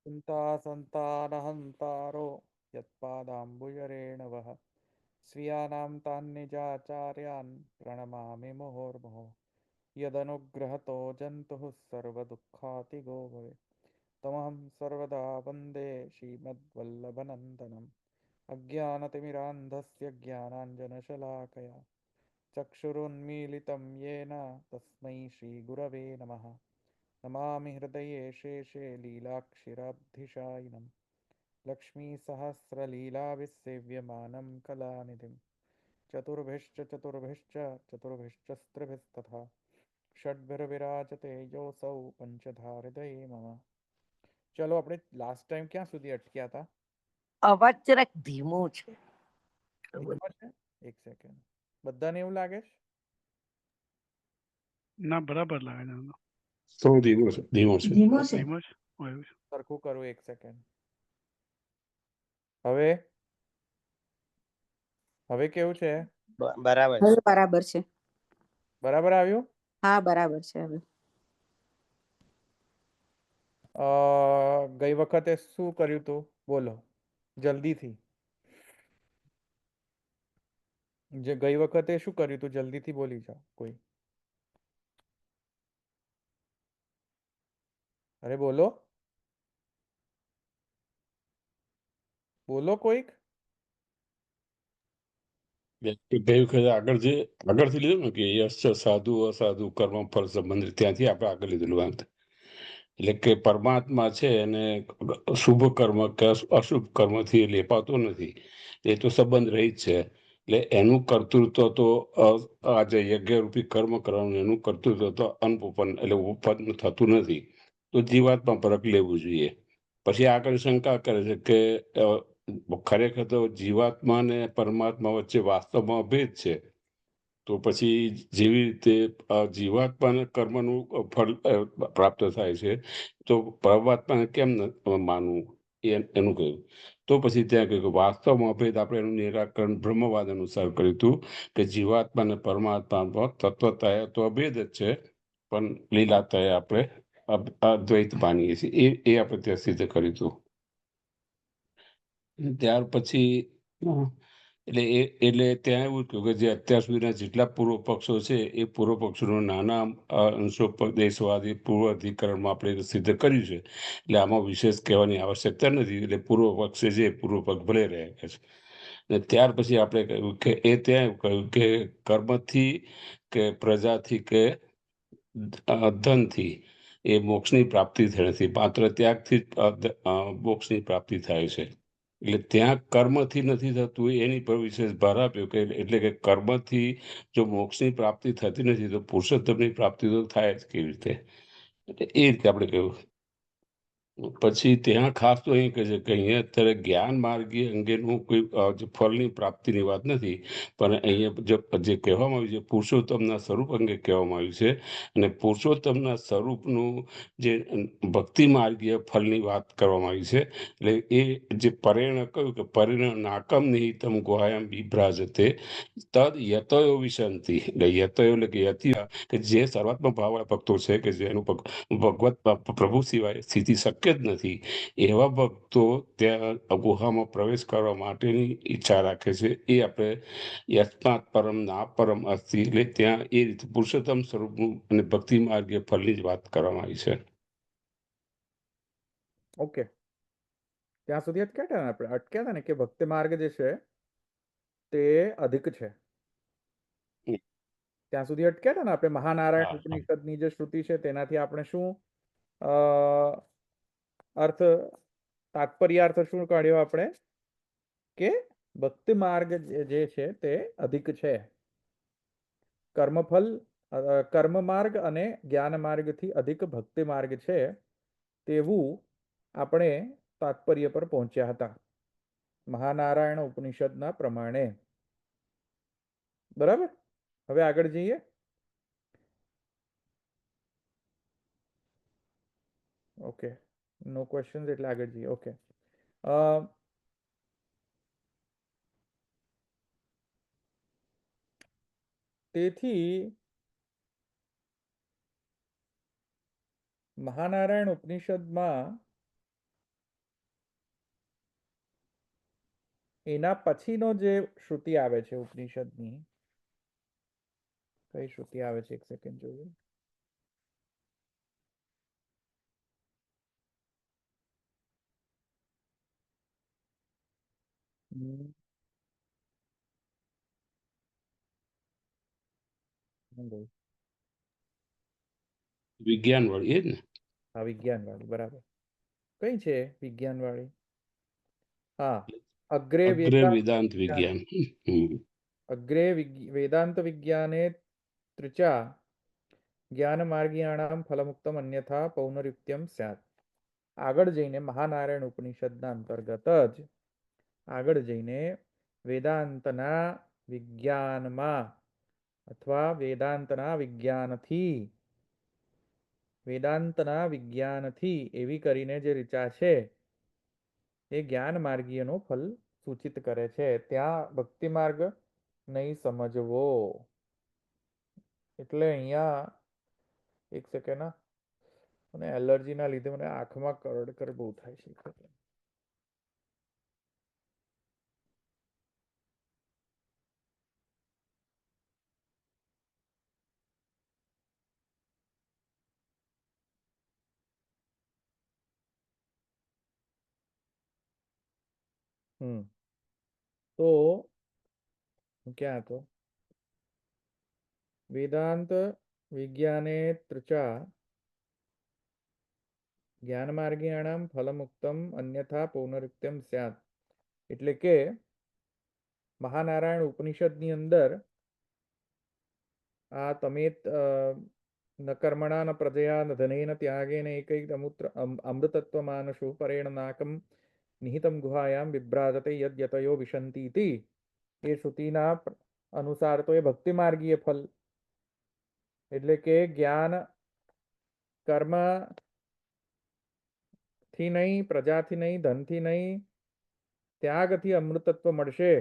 चिन्तासन्तानहन्तारो यत्पादाम्बुजरेणवः स्वीयानां तान्निजाचार्यान् प्रणमामि मुहुर्मुहुः यदनुग्रहतो जन्तुः सर्वदुःखातिगो भवेत् तमहं सर्वदा वन्दे श्रीमद्वल्लभनन्दनम् अज्ञानतिमिरान्धस्य ज्ञानाञ्जनशलाकया चक्षुरुन्मीलितं येन तस्मै श्रीगुरवे नमः नमामि हृदये शेषे लीलाक्षिराब्धिशायिनं लक्ष्मीसहस्रलीलाविसेव्यमानं कलानिधिं चतुर्भिश्च षड्भिर्विराजते योऽसौ पंचधाहृदये मम। चलो આપણે લાસ્ટ ટાઈમ ક્યાં સુધી અટક્યા હતા? અવાજ જરાક ધીમો છે. ધીમો છે? એક સેકન્ડ. બધાને એવું લાગે છે? ના બરાબર લાગે છે. થોડો ધીમો છે. ધીમો છે. ધીમો છે? હોય એવું છે. સરખું કરું એક સેકન્ડ. હવે હવે કેવું છે? બરાબર હવે બરાબર છે. બરાબર આવ્યું? હા બરાબર છે હવે. ગઈ વખતે શું કર્યું તું? બોલો જલ્દીથી. જે ગઈ વખતે શું કર્યું તું? જલ્દીથી બોલી જાઓ કોઈ. અરે બોલો બોલો કોઈક. ગઈ વખતે આગળથી લીધું ને કે યશ સાધુ અસાધુ કર્મ ફળ સંબંધિત ત્યાંથી આપણે આગળ લીધેલું એમ. એટલે કે પરમાત્મા છે એને શુભ કર્મ કે અશુભ કર્મથી લેપાતો નથી, એ તો સંબંધ રહી જ છે. એટલે એનું કર્તૃત્વ તો આજે યજ્ઞરૂપી કર્મ કરવાનું એનું કર્તૃત્વ તો અનુપન એટલે ઉપન થતું નથી. તો જીવાત્મા પરખ લેવું જોઈએ. પછી આગળ શંકા કરે છે કે ખરેખર તો જીવાત્મા અને પરમાત્મા વચ્ચે વાસ્તવમાં ભેદ છે. તો પછી જેવી રીતે જીવાત્માને કર્મનું ફળ પ્રાપ્ત થાય છે, તો પરમાત્માને કેમ માનવું એનું કહ્યું. તો પછી ત્યાં કહ્યું કે વાસ્તવમાં ભેદ આપણે એનું નિરાકરણ બ્રહ્મવાદ અનુસાર કર્યું હતું કે જીવાત્મા અને પરમાત્મા તત્વતા તો અભેદ જ છે, પણ લીલાતા આપણે અદ્વૈત માનીએ છીએ. એ આપણે ત્યાં સિદ્ધ કર્યું હતું. ત્યાર પછી એટલે ત્યાં એવું કહ્યું કે જે અત્યાર સુધીના જેટલા પૂર્વ પક્ષો છે એ પૂર્વ પક્ષોનો નાના અંશો દેશવાદી પૂર્વ અધિકરણમાં આપણે સિદ્ધ કર્યું છે. એટલે આમાં વિશેષ કહેવાની આવશ્યકતા નથી. એટલે પૂર્વ પક્ષે જે પૂર્વ પક્ષ ભલે રહે છે. અને ત્યાર પછી આપણે કહ્યું કે ત્યાં એવું કહ્યું કે કર્મથી કે પ્રજાથી કે ધનથી એ મોક્ષની પ્રાપ્તિ થઈ નથી, માત્ર ત્યાગથી મોક્ષની પ્રાપ્તિ થાય છે. એટલે ત્યાં કર્મથી નથી થતું એની પર વિશેષ ભાર આપ્યો કે એટલે કે કર્મથી જો મોક્ષની પ્રાપ્તિ થતી નથી તો પુરુષોત્તમની પ્રાપ્તિ તો થાય જ કેવી રીતે. એટલે એ રીતે આપણે કહ્યું. પછી ત્યાં ખાસ તો અહીં કહે છે કે અહીંયા અત્યારે જ્ઞાન માર્ગી અંગેનું કોઈ ફળની પ્રાપ્તિની વાત નથી, પણ અહીંયા જે કહેવામાં આવ્યું છે પુરુષોત્તમના સ્વરૂપ અંગે કહેવામાં આવ્યું છે. અને પુરુષોત્તમના સ્વરૂપનું જે ભક્તિ માર્ગીય ફળની વાત કરવામાં આવી છે. એટલે એ જે પરેણ કહ્યું કે પરેણ નાકમ નિહિતમ ગુહાયમ વિભ્રાજતે તદ યતયો વિશંતિ. એટલે યતયો એટલે કે યતિ કે જે સર્વાત્મક ભાવવાળા ભક્તો છે કે જેનું ભગવત પ્રભુ સિવાય સ્થિતિ શક્ય જ નથી, એવા ભક્તો ત્યાં ગુહામાં પ્રવેશ કરવા માટેની ઈચ્છા રાખે છે. એ આપણે યસ્માત પરમ ના પરમ અસ્તિ એટલે ત્યાં એ રીતે પુરુષોત્તમ સ્વરૂપનું અને ભક્તિ માર્ગીય ફળની જ વાત કરવામાં આવી છે. ઓકે, ત્યાં સુધી અટક્યા હતા ને આપણે? અટક્યા હતા ને કે ભક્તિ માર્ગ જે છે તે અધિક છે. ત્યાં સુધી અટક્યા હતા ને આપણે? મહાનારાયણ ઉપનિષદની જે શ્રુતિ છે તેનાથી આપણે શું અર્થ તાત્પર્યાર્થ શું કાઢ્યો આપણે? કે ભક્તિ માર્ગ જે છે તે અધિક છે. કર્મફલ કર્મ માર્ગ અને જ્ઞાન માર્ગથી અધિક ભક્તિ માર્ગ છે તેવું આપણે તાત્પર્ય પર પહોંચ્યા હતા મહાનારાયણ ઉપનિષદના પ્રમાણે. બરાબર? હવે આગળ જઈએ. ઓકે, નો ક્વેશ્ચન્સ એટલે આગળ જઈએ. ઓકે, તેથી મહાનારાયણ ઉપનિષદમાં એના પછીનો જે શ્રુતિ આવે છે ઉપનિષદની, કઈ શ્રુતિ આવે છે, એક સેકન્ડ જોઈએ. વિજ્ઞાન વાળી એ જ ને? હા, વિજ્ઞાન વાળી, બરાબર. કઈ છે વિજ્ઞાન વાળી? હા, અગ્રે અગ્રે વેદાંત વિજ્ઞાન. અગ્રે વેદાંત વિજ્ઞાને ત્રિચા જ્ઞાન માર્ગીયાણામ ફલમુક્તમ અન્યથા પૌનરુક્ત્યમ સ્યાત. આગળ જઈને મહાનારાયણ ઉપનિષદના અંતર્ગત જ આગળ જઈને વેદાંતના વિજ્ઞાનમાં અથવા વેદાંતના વિજ્ઞાનથી એવી કરીને જે ઋચા છે એ જ્ઞાન માર્ગીયનો ફલ સૂચિત કરે છે. ત્યાં ભક્તિ માર્ગ નહીં સમજવો. એટલે અહીંયા એક સેકન્ડ, મને એલર્જીના લીધે મને આંખમાં કરડ બહુ થાય છે. તો ક્યાં હતો? વેદાંત વિજ્ઞાને ત્રિચા જ્ઞાન માર્ગીયાણામ ફલમુક્તમ અન્યથા પૌનરુક્ત્યમ સ્યાત. એટલે કે મહાનારાયણ ઉપનિષદની અંદર આ તમે ન કર્મણા ન પ્રજયા ન ધનેન ત્યાગેન એકૈક અમૃતત્વમાનશુ પરેણ નાકમ નિહિતમ ગુહાયામ વિભ્રાજતે યદ યતયો વિશંતિ ઇતિ, એ શ્રુતિના અનુસાર તો એ ભક્તિ માર્ગીય ફલ, એટલે કે જ્ઞાન કર્મ થી નહીં, પ્રજાથી નહીં, ધનથી નહીં, ત્યાગથી અમૃતત્વ મળશે.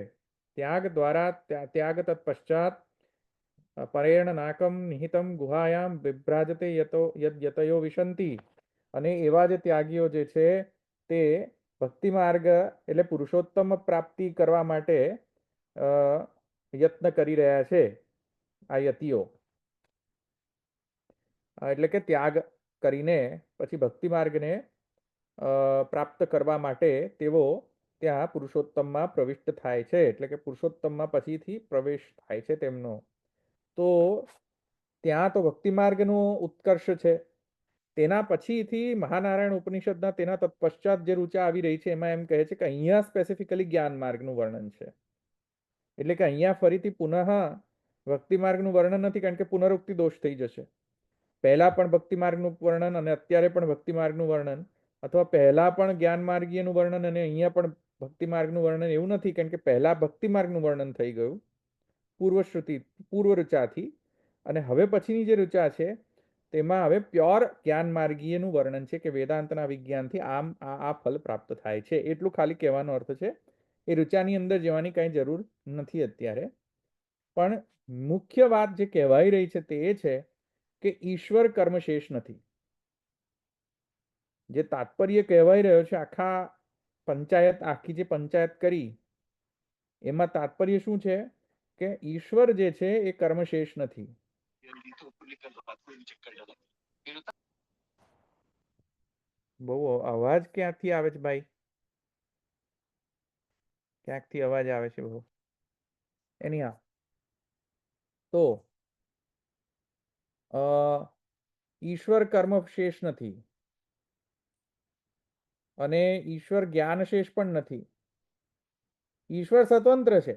ત્યાગ દ્વારા ત્યાગ તત્પશ્ચાત પરેણ નાકમ નિહિતમ ગુહાયામ વિભ્રાજતે યતયો વિશંતિ. અને એવા જે ત્યાગીઓ જે છે તે ભક્તિ માર્ગ એટલે પુરુષોત્તમ પ્રાપ્તિ કરવા માટે યત્ન કરી રહ્યા છે. આ યતિઓ એટલે કે ત્યાગ કરીને પછી ભક્તિ માર્ગને પ્રાપ્ત કરવા માટે તેઓ ત્યાં પુરુષોત્તમમાં પ્રવિષ્ટ થાય છે. એટલે કે પુરુષોત્તમમાં પછીથી પ્રવેશ થાય છે તેમનો. તો ત્યાં તો ભક્તિ માર્ગનો ઉત્કર્ષ છે. તેના પછીથી મહાનારાયણ ઉપનિષદના તેના તત્પશ્ચાત જે ઋચા આવી રહી છે એમાં એમ કહે છે કે અહીંયા સ્પેસિફિકલી જ્ઞાન માર્ગનું વર્ણન છે. એટલે કે અહીંયા ફરીથી પુનઃ ભક્તિ માર્ગનું વર્ણન નથી, કારણ કે પુનરુક્તિ દોષ થઈ જશે. પહેલા પણ ભક્તિ માર્ગનું વર્ણન અને અત્યારે પણ ભક્તિ માર્ગનું વર્ણન, અથવા પહેલા પણ જ્ઞાન માર્ગીયનું વર્ણન અને અહીંયા પણ ભક્તિ માર્ગનું વર્ણન, એવું નથી. કારણ કે પહેલા ભક્તિ માર્ગનું વર્ણન થઈ ગયું પૂર્વ ઋચાથી, અને હવે પછીની જે ઋચા છે તેમાં હવે પ્યોર જ્ઞાન માર્ગીયનું વર્ણન છે કે વેદાંતના વિજ્ઞાનથી આ ફલ પ્રાપ્ત થાય છે. એટલું ખાલી કહેવાનો અર્થ છે. એ ઋચાની અંદર જવાની કાંઈ જરૂર નથી અત્યારે. પણ મુખ્ય વાત જે કહેવાઈ રહી છે તે એ છે કે ઈશ્વર કર્મશેષ નથી. જે તાત્પર્ય કહેવાઈ રહ્યો છે આખી જે પંચાયત કરી એમાં તાત્પર્ય શું છે કે ઈશ્વર જે છે એ કર્મશેષ નથી. બહુ અવાજ ક્યાંથી આવે છે ભાઈ? ક્યાંકથી અવાજ આવે છે બહુ. એની તો ઈશ્વર કર્મશેષ નથી અને ઈશ્વર જ્ઞાનશેષ પણ નથી. ઈશ્વર સ્વતંત્ર છે.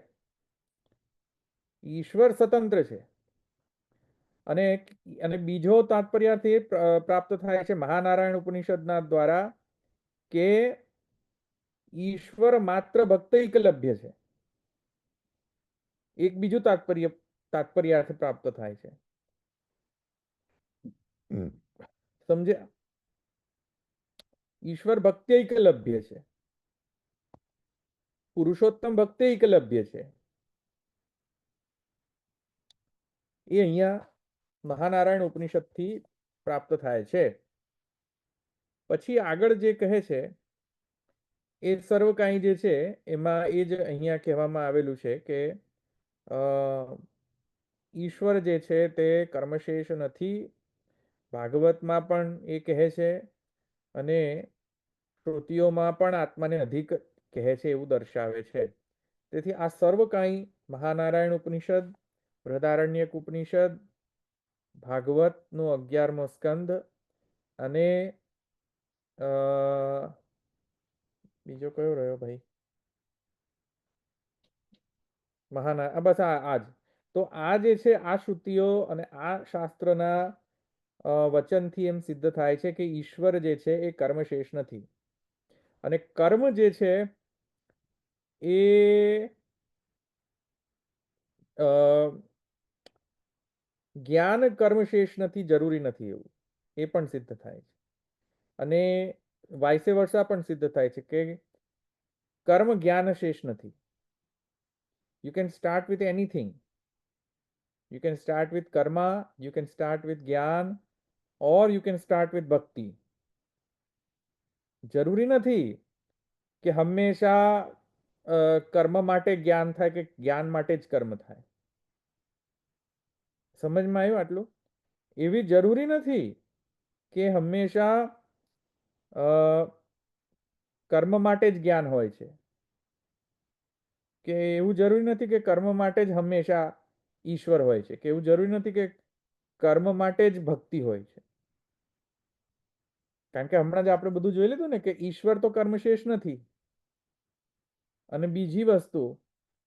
ઈશ્વર સ્વતંત્ર છે. અને બીજો તાત્પર્યથી પ્રાપ્ત થાય છે મહાનારાયણ ઉપનિષદના દ્વારા કે ઈશ્વર માત્ર ભક્ત એકલભ્ય છે. એક બીજું તાત્પર્યાર્થ પ્રાપ્ત થાય છે. સમજ્યા? ઈશ્વર ભક્તિ એકલભ્ય છે, પુરુષોત્તમ ભક્તિ એકલભ્ય છે. એ અહીંયા મહાનારાયણ ઉપનિષદથી પ્રાપ્ત થાય છે. પછી આગળ જે કહે છે એ સર્વ કાંઈ જે છે એમાં એ જ અહીંયા કહેવામાં આવેલું છે કે અ, ઈશ્વર જે છે તે કર્મશેષ નથી. ભાગવતમાં પણ એ કહે છે અને શ્રુતિઓમાં પણ આત્માને અધિક કહે છે એવું દર્શાવે છે. તેથી આ સર્વ કાંઈ મહાનારાયણ ઉપનિષદ, બૃહદારણ્યક ઉપનિષદ, ભાગવતનો 11મો સ્કંદ અને બીજો કયો રહ્યો ભાઈ, બસ આ જ. તો આ જે છે આ શ્રુતિઓ અને આ શાસ્ત્રના વચનથી એમ સિદ્ધ થાય છે કે ઈશ્વર જે છે એ કર્મશેષ નથી. અને કર્મ જે છે એ જ્ઞાન કર્મશેષ નથી, જરૂરી નથી એવું એ પણ સિદ્ધ થાય છે. અને વાઇસે વર્ષા પણ સિદ્ધ થાય છે કે કર્મ જ્ઞાન શેષ નથી. You can start with anything. You can start with karma, you can start with jnana, or you can start with bhakti. જરૂરી નથી કે હંમેશા કર્મ માટે જ્ઞાન થાય કે જ્ઞાન માટે જ કર્મ થાય. સમજમાં આવ્યું આટલું? એવી જરૂરી નથી કે હંમેશા કર્મ માટે જ જ્ઞાન હોય છે, કે એવું જરૂરી નથી કે કર્મ માટે જ હંમેશા ઈશ્વર હોય છે, કે એવું જરૂરી નથી કે કર્મ માટે જ ભક્તિ હોય છે. કારણ કે હમણાં જ આપણે બધું જોઈ લીધું ને કે ઈશ્વર તો કર્મશેષ નથી. અને બીજી વસ્તુ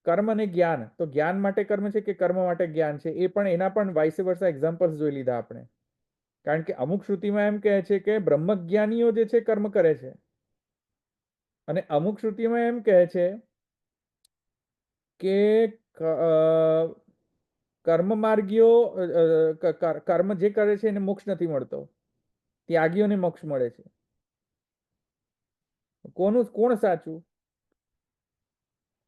કર્મ અને જ્ઞાન, તો જ્ઞાન માટે કર્મ છે કે કર્મ માટે જ્ઞાન છે, એ પણ એના પણ વાઇસ વર્ષા એક્ઝામ્પલ્સ જોઈ લીધા આપણે. કારણ કે અમુક શ્રુતિમાં એમ કહે છે કે બ્રહ્મજ્ઞાનીઓ જે છે કર્મ કરે છે, અને અમુક શ્રુતિમાં એમ કહે છે કે કર્મ માર્ગીઓ કર્મ જે કરે છે એને મોક્ષ નથી મળતો, ત્યાગીઓને મોક્ષ મળે છે. કોણ સાચું?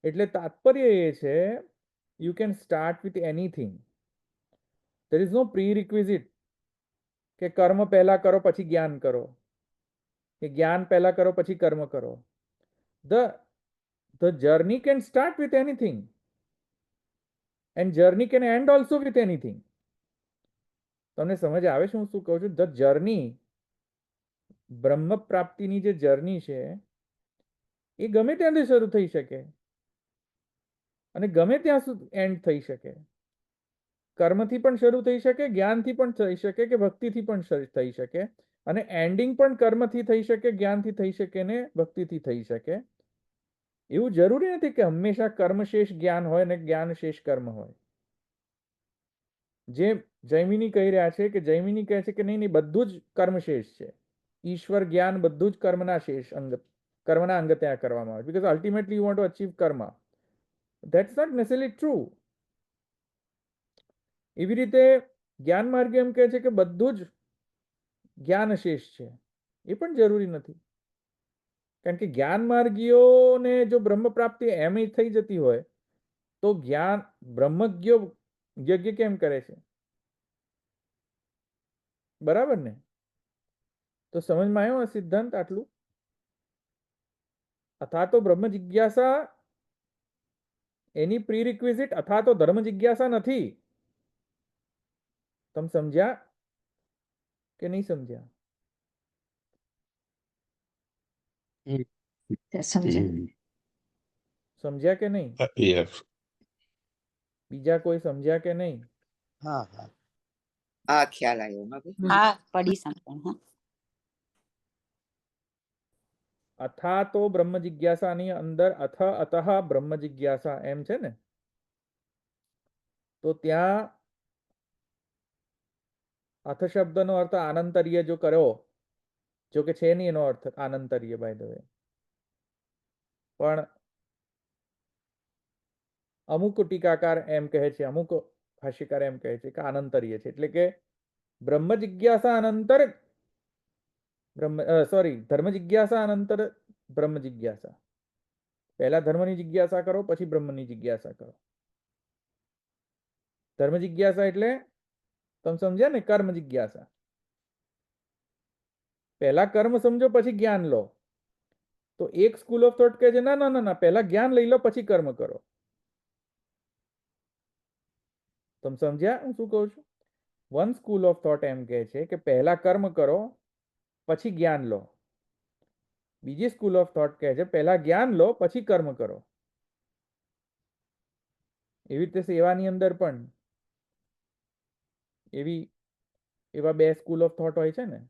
એટલે તાત્પર્ય એ છે you can start with anything. There is no prerequisite કે કર્મ પહેલા કરો પછી જ્ઞાન કરો, કે જ્ઞાન પહેલા કરો પછી કર્મ કરો. The journey can start with anything and journey can end also with anything. તમને સમજ આવે છે હું શું કહું છું? ધ જર્ની, બ્રહ્મ પ્રાપ્તિની જે જર્ની છે એ ગમે ત્યાંથી શરૂ થઈ શકે અને ગમે ત્યાં સુધી એન્ડ થઈ શકે. કર્મથી પણ શરૂ થઈ શકે, જ્ઞાનથી પણ થઈ શકે, કે ભક્તિથી પણ થઈ શકે, અને એન્ડિંગ પણ કર્મથી થઈ શકે, જ્ઞાનથી થઈ શકે ને ભક્તિથી થઈ શકે. એવું જરૂરી નથી કે હંમેશા કર્મશેષ જ્ઞાન હોય ને જ્ઞાન શેષ કર્મ હોય. જે જૈમિની કહી રહ્યા છે કે જૈમિની કહે છે કે નહીં, બધું જ કર્મશેષ છે. ઈશ્વર જ્ઞાન બધું જ કર્મના શેષ કર્મના અંગ ત્યાં કરવામાં આવે, because ultimately you want to achieve કર્મ. That's not necessarily true. એવી રીતે જ્ઞાન માર્ગ એમ કહે છે કે બધું જ જ્ઞાન શેષ છે, એ પણ જરૂરી નથી. કારણ કે જ્ઞાન માર્ગીઓને જો બ્રહ્મ પ્રાપ્તિ એમ થઈ જતી હોય તો જ્ઞાન બ્રહ્મજ્ઞ યજ્ઞ કેમ કરે છે? બરાબર ને? તો સમજમાં આવ્યો આ સિદ્ધાંત આટલું? અથવા તો બ્રહ્મ જિજ્ઞાસા એની પ્રી રિક્વિઝિટ અથવા તો ધર્મ જિજ્ઞાસા નથી. તમે સમજ્યા કે નહીં સમજ્યા? સમજ્યા કે નહીં? Yes. બીજા કોઈ સમજ્યા કે નહીં? હા હા હા ખ્યાલ આવ્યો બાપુ. હા પડી સંપૂર્ણ. હા. અથા તો બ્રહ્મ જિજ્ઞાસાની અંદર અતઃ બ્રહ્મ જિજ્ઞાસા એમ છે ને, તો ત્યાં અથ શબ્દનો અર્થ આનંતર્ય જો કર્યો, જો કે છે નહીં એનો અર્થ આનંતર્ય બાય ધ વે, પણ અમુક ટીકાકાર એમ કહે છે, અમુક ભાષ્યકાર એમ કહે છે કે આનંતર્ય છે. એટલે કે બ્રહ્મ જિજ્ઞાસા અનંતર ધર્મ જિજ્ઞાસા અનંતર બ્રહ્મ જિજ્ઞાસા. પહેલા ધર્મની જિજ્ઞાસા કરો પછી બ્રહ્મની જિજ્ઞાસા કરો. ધર્મ જિજ્ઞાસા એટલે તમે સમજ્યા ને, કર્મ જિજ્ઞાસા. પહેલા કર્મ સમજો પછી જ્ઞાન લો. તો એક સ્કૂલ ઓફ થોટ કહે છે ના ના ના ના, પહેલા જ્ઞાન લઈ લો પછી કર્મ કરો. તમે સમજ્યા હું શું કહું છું? વન સ્કૂલ ઓફ થોટ એમ કહે છે કે પહેલા કર્મ કરો પછી જ્ઞાન લો. બીજી સ્કૂલ ઓફ થોટ કહે છે પહેલા જ્ઞાન લો પછી કર્મ કરો. એવી રીતે સેવાની અંદર પણ એવા બે સ્કૂલ ઓફ થોટ હોય છે ને.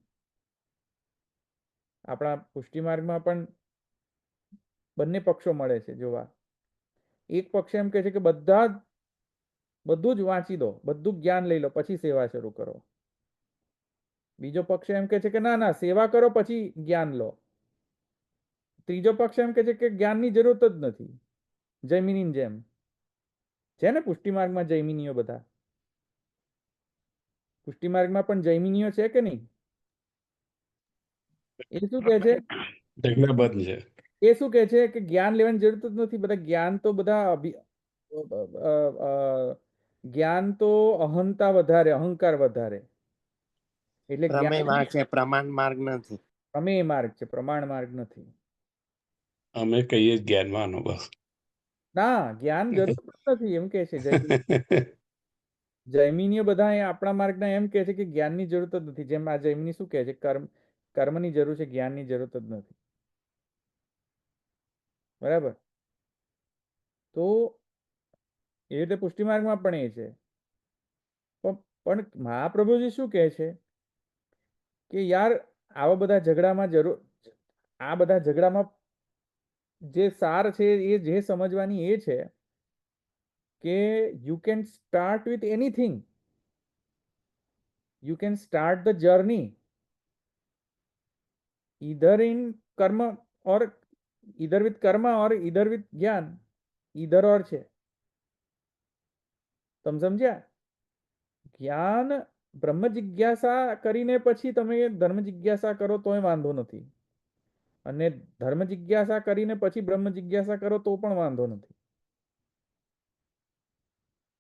આપણા પુષ્ટિ માર્ગમાં પણ બંને પક્ષો મળે છે જોવા. એક પક્ષ એમ કહે છે કે બધું જ વાંચી દો, બધું જ્ઞાન લઈ લો પછી સેવા શરૂ કરો. બીજો પક્ષ એમ કહે છે કે ના ના, સેવા કરો પછી જ્ઞાન લો. ત્રીજો પક્ષ એમ કહે છે કે જ્ઞાનની જરૂરત જ નથી, જૈમિની જેમ છે ને. પુષ્ટિ માર્ગમાં જૈમિનીઓ બધા, પુષ્ટિ માર્ગમાં પણ જૈમિનીઓ છે કે નહીં? એ શું કહે છે? ઢગલાબંધ છે. એ શું કહે છે કે જ્ઞાન લેવાની જરૂરત જ નથી. બધા જ્ઞાન તો જ્ઞાન તો અહંતા વધારે, અહંકાર વધારે. એટલે પ્રમેય માર્ગ જ્ઞાન છે, પ્રમાણ માર્ગ નથી. પ્રમેય માર્ગ છે, પ્રમાણ માર્ગ નથી. અમે કહીએ જ જ્ઞાનવાનો બસ. ના, જ્ઞાન જરૂર નથી એમ કે છે જૈમિનીઓ બધા આપણા માર્ગના એમ કે છે કે જ્ઞાનની જરૂરત જ નથી. જેમ આ જૈમિની શું કહે છે, કર્મની જરૂર છે, જ્ઞાનની જરૂરત જ નથી. બરાબર? તો એ રીતે પુષ્ટિ માર્ગમાં પણ એ છે. પણ મહાપ્રભુજી શું કહે છે કે યાર આવા બધા ઝઘડામાં આ બધા ઝઘડામાં જે સાર છે એ જે સમજવાની એ છે કે you can start with anything, you can start the journey either in karma or either with karma or either with જ્ઞાન, either or છે. તમે સમજ્યા? જ્ઞાન બ્રહ્મ જિજ્ઞાસા કરીને પછી તમે ધર્મ જિજ્ઞાસા કરો તોય વાંધો નથી, અને ધર્મ જિજ્ઞાસા કરીને પછી બ્રહ્મ જિજ્ઞાસા કરો તો પણ વાંધો નથી.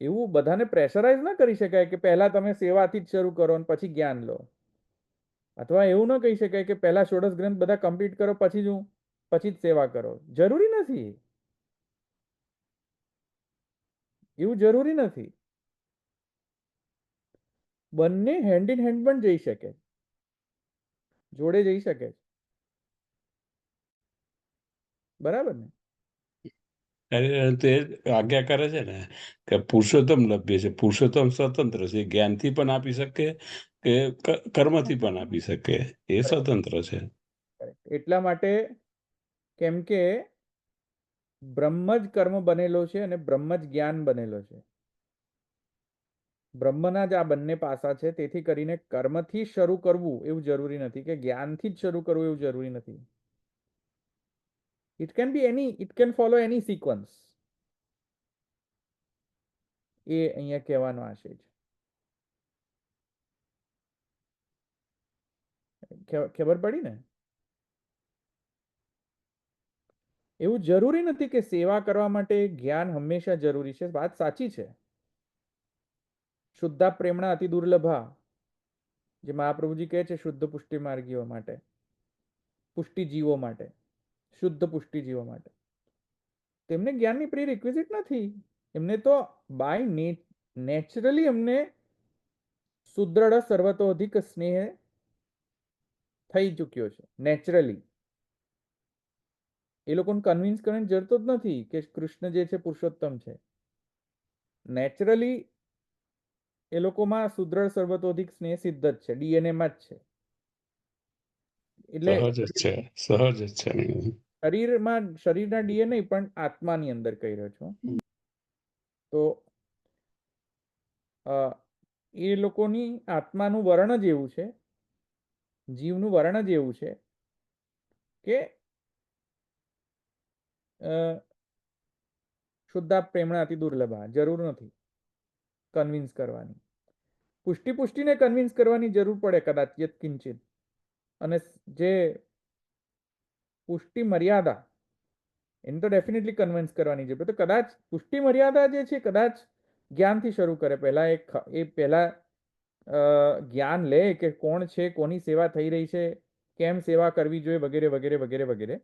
એવું બધાને પ્રેશરાઇઝ ના કરી શકાય કે પહેલા તમે સેવાથી જ શરૂ કરો અને પછી જ્ઞાન લો. અથવા એવું ન કહી શકાય કે પહેલા ષોડશ ગ્રંથ બધા કમ્પ્લીટ કરો પછી જ સેવા કરો. જરૂરી નથી, એવું જરૂરી નથી. બંને હેન્ડ ઇન હેન્ડ પણ જઈ શકે, જોડે જઈ શકે. બરાબર ને? તે આજ્ઞા કરે છે ને કે પુરુષોત્તમ લભ્ય છે, પુરુષોત્તમ સ્વતંત્ર છે, જ્ઞાનથી પણ આપી શકે કે કર્મથી પણ આપી શકે, એ સ્વતંત્ર છે. એટલા માટે કેમ કે બ્રહ્મ જ કર્મ બનેલો છે અને બ્રહ્મ જ જ્ઞાન બનેલો છે. બ્રહ્મના જ આ બંને પાસા છે. તેથી કરીને કર્મથી શરૂ કરવું એવું જરૂરી નથી કે જ્ઞાનથી જ શરૂ કરવું એવું જરૂરી નથી. It can follow any sequence. એ અહીંયા કહેવાનો આશય છે. ખબર પડી ને? એવું જરૂરી નથી કે સેવા કરવા માટે જ્ઞાન હંમેશા જરૂરી છે. વાત સાચી છે. શુદ્ધા પ્રેમણા અતિ દુર્લભા, જે મહાપ્રભુજી કહે છે શુદ્ધ પુષ્ટિ માર્ગીઓ માટે, પુષ્ટિ જીવો માટે, શુદ્ધ પુષ્ટિ જીવો માટે તેમને જ્ઞાનની પ્રી રિક્વિઝિટ નથી. એમને તો બાય નેચરલી એમને સુદ્રઢ સર્વતોધિક સ્નેહ થઈ ચૂક્યો છે. નેચરલી એ લોકોને કન્વિન્સ કરવાની જરૂર જ નથી કે કૃષ્ણ જે છે પુરુષોત્તમ છે. નેચરલી એ લોકોમાં સુદ્રઢ સર્વતોધિક સ્નેહ સિદ્ધ જ છે, ડીએનએ માં જ છે. એટલે સહજ જ છે. શરીરના ડીએનએ પણ આત્માની અંદર કહી રહ્યો છું. તો એ લોકોની આત્માનું વર્ણ જ એવું છે, જીવનું વર્ણ જ એવું છે કે શુદ્ધા પ્રેમણા અતિ દુર્લભા. જરૂર નથી કન્વિન્સ કરવાની. પુષ્ટિને કન્વિન્સ કરવાની જરૂર પડે કદાચ યત્કિંચિત. અને જે પુષ્ટિ મર્યાદા એને તો ડેફિનેટલી કન્વિન્સ કરવાની જરૂર. તો કદાચ પુષ્ટિ મર્યાદા જે છે કદાચ જ્ઞાનથી શરૂ કરે. પહેલા જ્ઞાન લે કે કોણ છે, કોની સેવા થઈ રહી છે, કેમ સેવા કરવી જોઈએ, વગેરે વગેરે વગેરે વગેરે.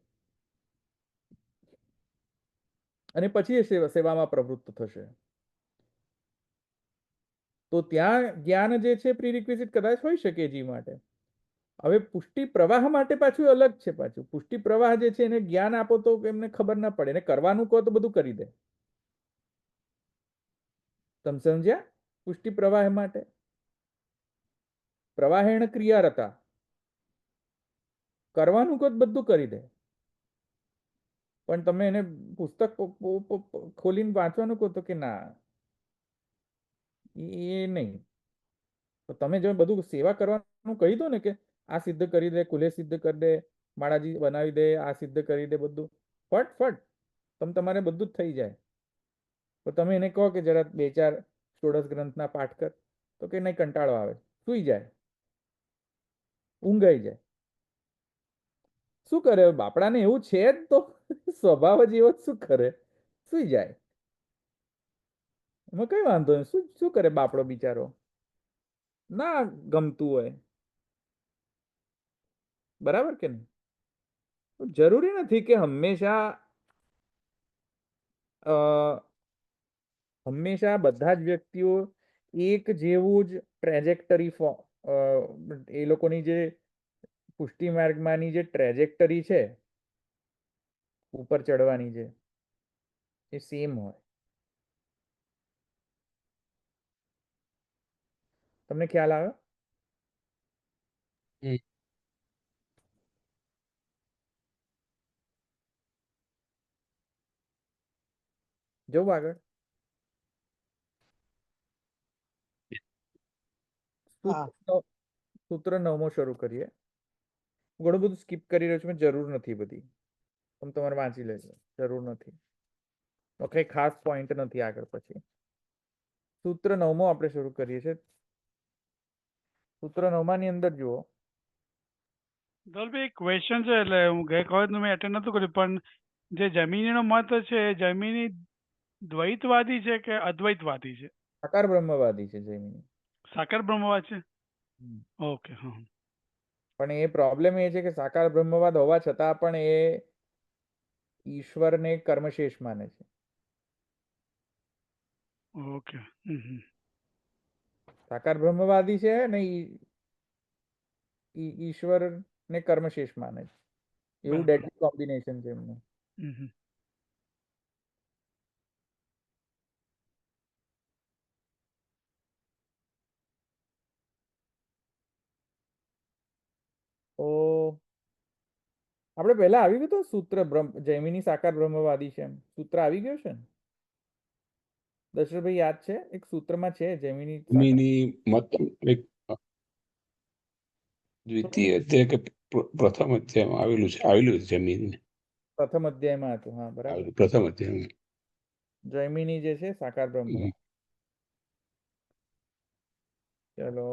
અને પછી એ સેવામાં પ્રવૃત્ત થશે. તો ત્યાં જ્ઞાન જે છે પ્રીરિક્વિઝિટ કદાચ હોઈ શકે જી માટે. હવે પુષ્ટિ પ્રવાહ માટે પાછું અલગ છે. પાછું પુષ્ટિ પ્રવાહ જે છે એને જ્ઞાન આપો તો એમને ખબર ના પડે, એને કરવાનું કહો તો બધું કરી દે. તમે સમજ્યા? પુષ્ટિ પ્રવાહ માટે પ્રવાહેણ ક્રિયારતા, કરવાનું કહો તો બધું કરી દે. પણ તમે એને પુસ્તક ખોલીને વાંચવાનું કહો તો કે ના, એ નહીં. તો તમે જો બધું સેવા કરવાનું કહી દો ને કે આ સિદ્ધ કરી દે, કુલે સિદ્ધ કરી દે, માળાજી બનાવી દે, આ સિદ્ધ કરી દે, બધું ફટ તમારે બધું જ થઈ જાય. તો તમે એને કહો કે જરા 2-4 ષોડશ ગ્રંથના પાઠ કર, તો કે નહીં, કંટાળો આવે, સૂઈ જાય, ઊંઘ આવી જાય. શું કરે બાપડાને? એવું છે જ તો સ્વભાવ જ એવો, શું કરે? સૂઈ જાય. એમાં કઈ વાંધો નહીં. શું કરે બાપડો બિચારો? ના ગમતું હોય, બરાબર કે નહીં? જરૂરી નથી કે હંમેશા બધા જ વ્યક્તિઓ એક જેવું જ ટ્રેજેક્ટરી એ લોકોની જે પુષ્ટિ માર્ગમાંની જે ટ્રેજેક્ટરી છે ઉપર ચડવાની છે એ સેમ હોય. તમને ખ્યાલ આવે? જવું આગળ. હા. સૂત્ર 9મો શરૂ કરીએ. ઘણું બધું સ્કીપ કરી રહ્યો છું, જરૂર નથી બધી, તમે તમારે વાંચી લેજો, જરૂર નથી. કઈ ખાસ પોઈન્ટ નથી આગળ. પછી સૂત્ર 9મો આપણે શરૂ કરીએ છીએ. સૂત્ર 9માની અંદર જુઓ. ધવલભાઈ એક ક્વેશ્ચન છે, એટલે હું ગઈકાલે મેં એટેન્ડ નતું કર્યું, પણ જે જૈમિનીનો મત છે, જૈમિની દ્વૈતવાદી છે કે અદ્વૈતવાદી છે? સાકાર બ્રહ્મવાદી છે જૈમિની. સાકાર બ્રહ્મવાદ છે. ઓકે, હા. પણ એ પ્રોબ્લેમ એ છે કે સાકાર બ્રહ્મવાદ હોવા છતાં પણ એ ઈશ્વરને કર્મશેષ માને છે. ઓકે. સાકાર બ્રહ્મવાદી છે ને ઈશ્વર ને કર્મશેષ માને છે. એવું બરાબર. ડેડલી કોમ્બિનેશન છે એમનું. તો આપણે પહેલા આવી ગયું તો સૂત્ર જૈમિની સાકાર બ્રહ્મવાદી છે એમ સૂત્ર આવી ગયું છે ને? દશરથભાઈ યાદ છે? એક સૂત્રમાં છે જૈમિની સાકાર. જૈમિની મત એક દ્વિતીય અધ્યાય કે પ્રથમ અધ્યાયમાં આવેલું છે જૈમિની. પ્રથમ અધ્યાયમાં હતું. હા, બરાબર. પ્રથમ અધ્યાયમાં જૈમિની જે છે સાકાર બ્રહ્મવાદ. ચલો,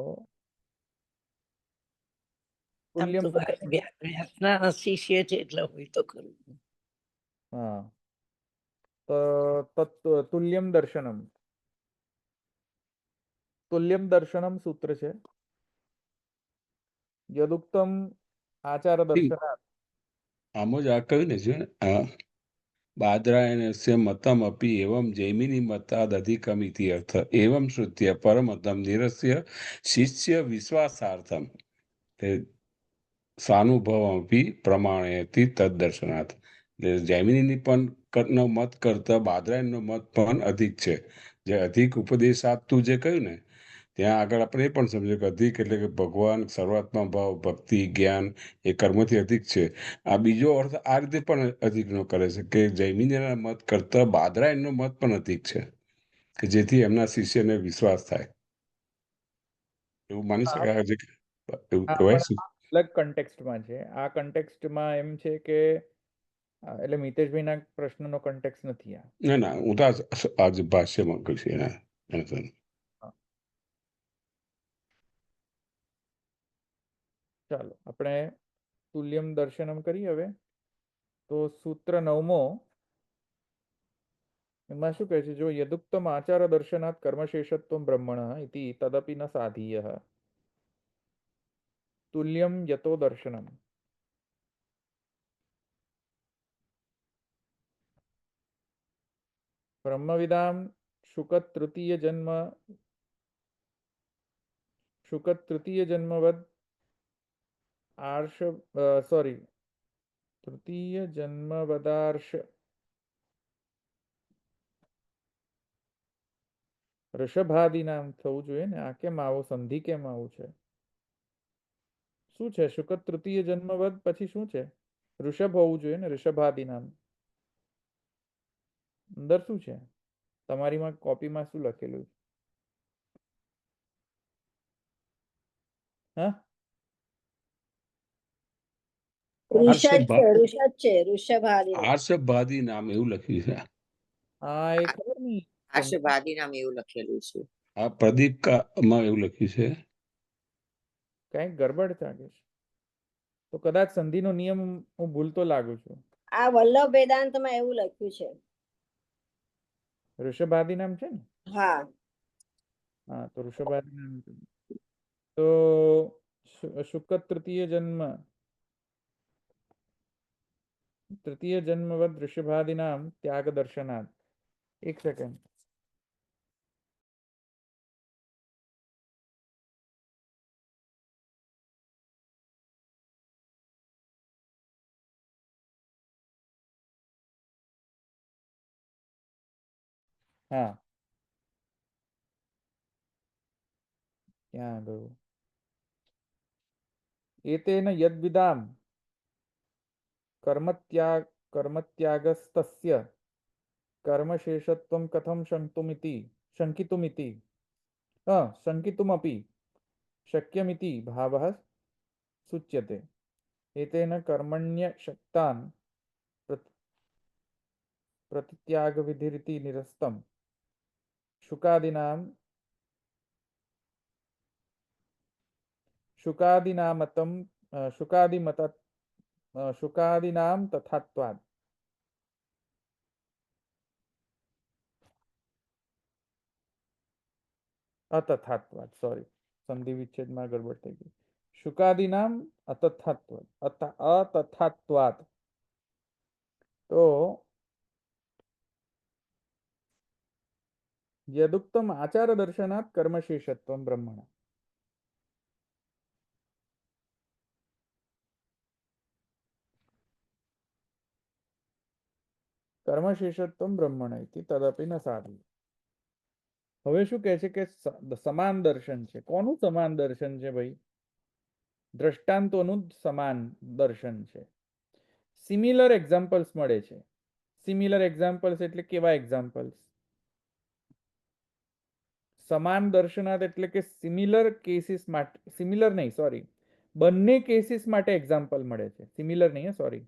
આમ તો વ્યાસના શિષ્ય છે એટલે હોય તો ખરું. હા, તો તુલ્યમ દર્શનમ સૂત્ર છે. યદુક્તમ આચાર દર્શનાર્થ. આમ જ આ કહ્યું ને છે બાદરાયણસ્ય મતમ અપી એવમ જૈમિની મતાદ અધિકમ ઇતિ અર્થ એવમ શ્રુત્ય પરમતમ નિરસ્ય શિષ્ય વિશ્વાસાર્થમ સાનુભવમપી પ્રમાણેથી તદ્દર્શનાર્થ. એટલે જૈમિનીની પણ નો મત કરતા બાદરાયણનો મત પણ અધિક છે. જે અધિક ઉપદેશાતું જે કહ્યું ને ત્યાં આગળ આપણે એ પણ સમજ્યું કે અધિક એટલે કે ભગવાન, સર્વાત્મા ભાવ, ભક્તિ, જ્ઞાન એ કર્મથી અધિક છે. આ બીજો અર્થ આ રીતે પણ અધિકનો કરે છે કે જૈમિનીના મત કરતા બાદરાયણનો મત પણ અધિક છે કે જેથી એમના શિષ્યને વિશ્વાસ થાય. એવું માની શકાય છે કે એવું હા, કહેવાય પણ શું? આ અલગ કન્ટેક્સ્ટમાં છે. આ કન્ટેક્સ્ટમાં એમ છે કે એટલે મિતેશભાઈના પ્રશ્નનો કન્ટેક્સ્ટ નથી આ. ના હું તો આજ ભાષ્યમાં કહ્યું છે એના. ચાલો આપણે તુલ્યમ દર્શનમ કરીએ હવે. તો સૂત્ર 9મો એમાં શું કહે છે? જો યદુક્તમ આચાર દર્શનાત કર્મશેષત્વ બ્રહ્મણ ઇતિ તદપી ન સાધીય તુલ્યમ યતો દર્શનમ. બ્રહ્મવિદામ શુકત તૃતીય જન્મવદ આર્ષ સોરી તૃતીય જન્મવદાર્ષ ઋષભાદિ નામ થવું જોઈએ ને. આ કેમ આવો સંધિ કેમ આવું છે? શું છે? શુકત તૃતીય જન્મવદ પછી શું છે? ઋષભ હોવું જોઈએ ને, ઋષભાદિ નામ. અંદર શું છે? તમારીમાં કોપીમાં શું લખેલું છે? હા, આર્ષભાદી નામ એવું લખ્યું છે. હા એ ખબર નહીં. આશભાદી નામ એવું લખેલું છે. આ પ્રદીપમાં એવું લખ્યું છે. કઈક ગડબડ લાગે છે. તો કદાચ સંધિનો નિયમ હું ભૂલતો લાગુ છું. આ વલ્લભ વેદાંતમાં એવું લખ્યું છે. ઋષભાદિ નામ છે ને? હા, હા, તો ઋષભાદિ નામ છે. તો શુકત તૃતીય જન્મવદ ઋષભાદિ નામ ત્યાગ દર્શનાથ. એક સેકન્ડ. હા, ક્યાં ગયું? એતેન યદ્વિદામ કર્મત્યાગસ્તસ્ય કર્મશેષત્વમ કથમ શંકિતુમપી શક્યમિતિ ભાવઃ સુચ્યતે. એતેન કર્મण्यशक्तान् प्रतित्यागविधिरिति निरस्तम શુકાદિનામ તથાત્વાદ. અતથાત્વાદ, સોરી, સંધિ વિચ્છેદમાં ગડબડ થઈ ગઈ. શુકાદિનામ અતથાત્વાદ. તો યદુક્તમ આચાર દર્શનાત કર્મશેષત્વમ બ્રહ્મણ. કર્મશેષત્વમ બ્રહ્મણ ઇતિ તદપી ન સાધુ. હવે શું કહે છે કે સમાન દર્શન છે. કોનું સમાન દર્શન છે ભાઈ? દ્રષ્ટાંતોનું સમાન દર્શન છે. સિમિલર એક્ઝામ્પલ્સ મળે છે. સિમિલર એક્ઝામ્પલ્સ એટલે કેવા એક્ઝામ્પલ્સ? સમાન દર્શનાત એટલે કે સિમિલર કેસીસ માટે, સિમિલર નહીં, સોરી, બંને કેસીસ માટે એક્ઝામ્પલ મળે છે. સિમિલર નહીં, સોરી,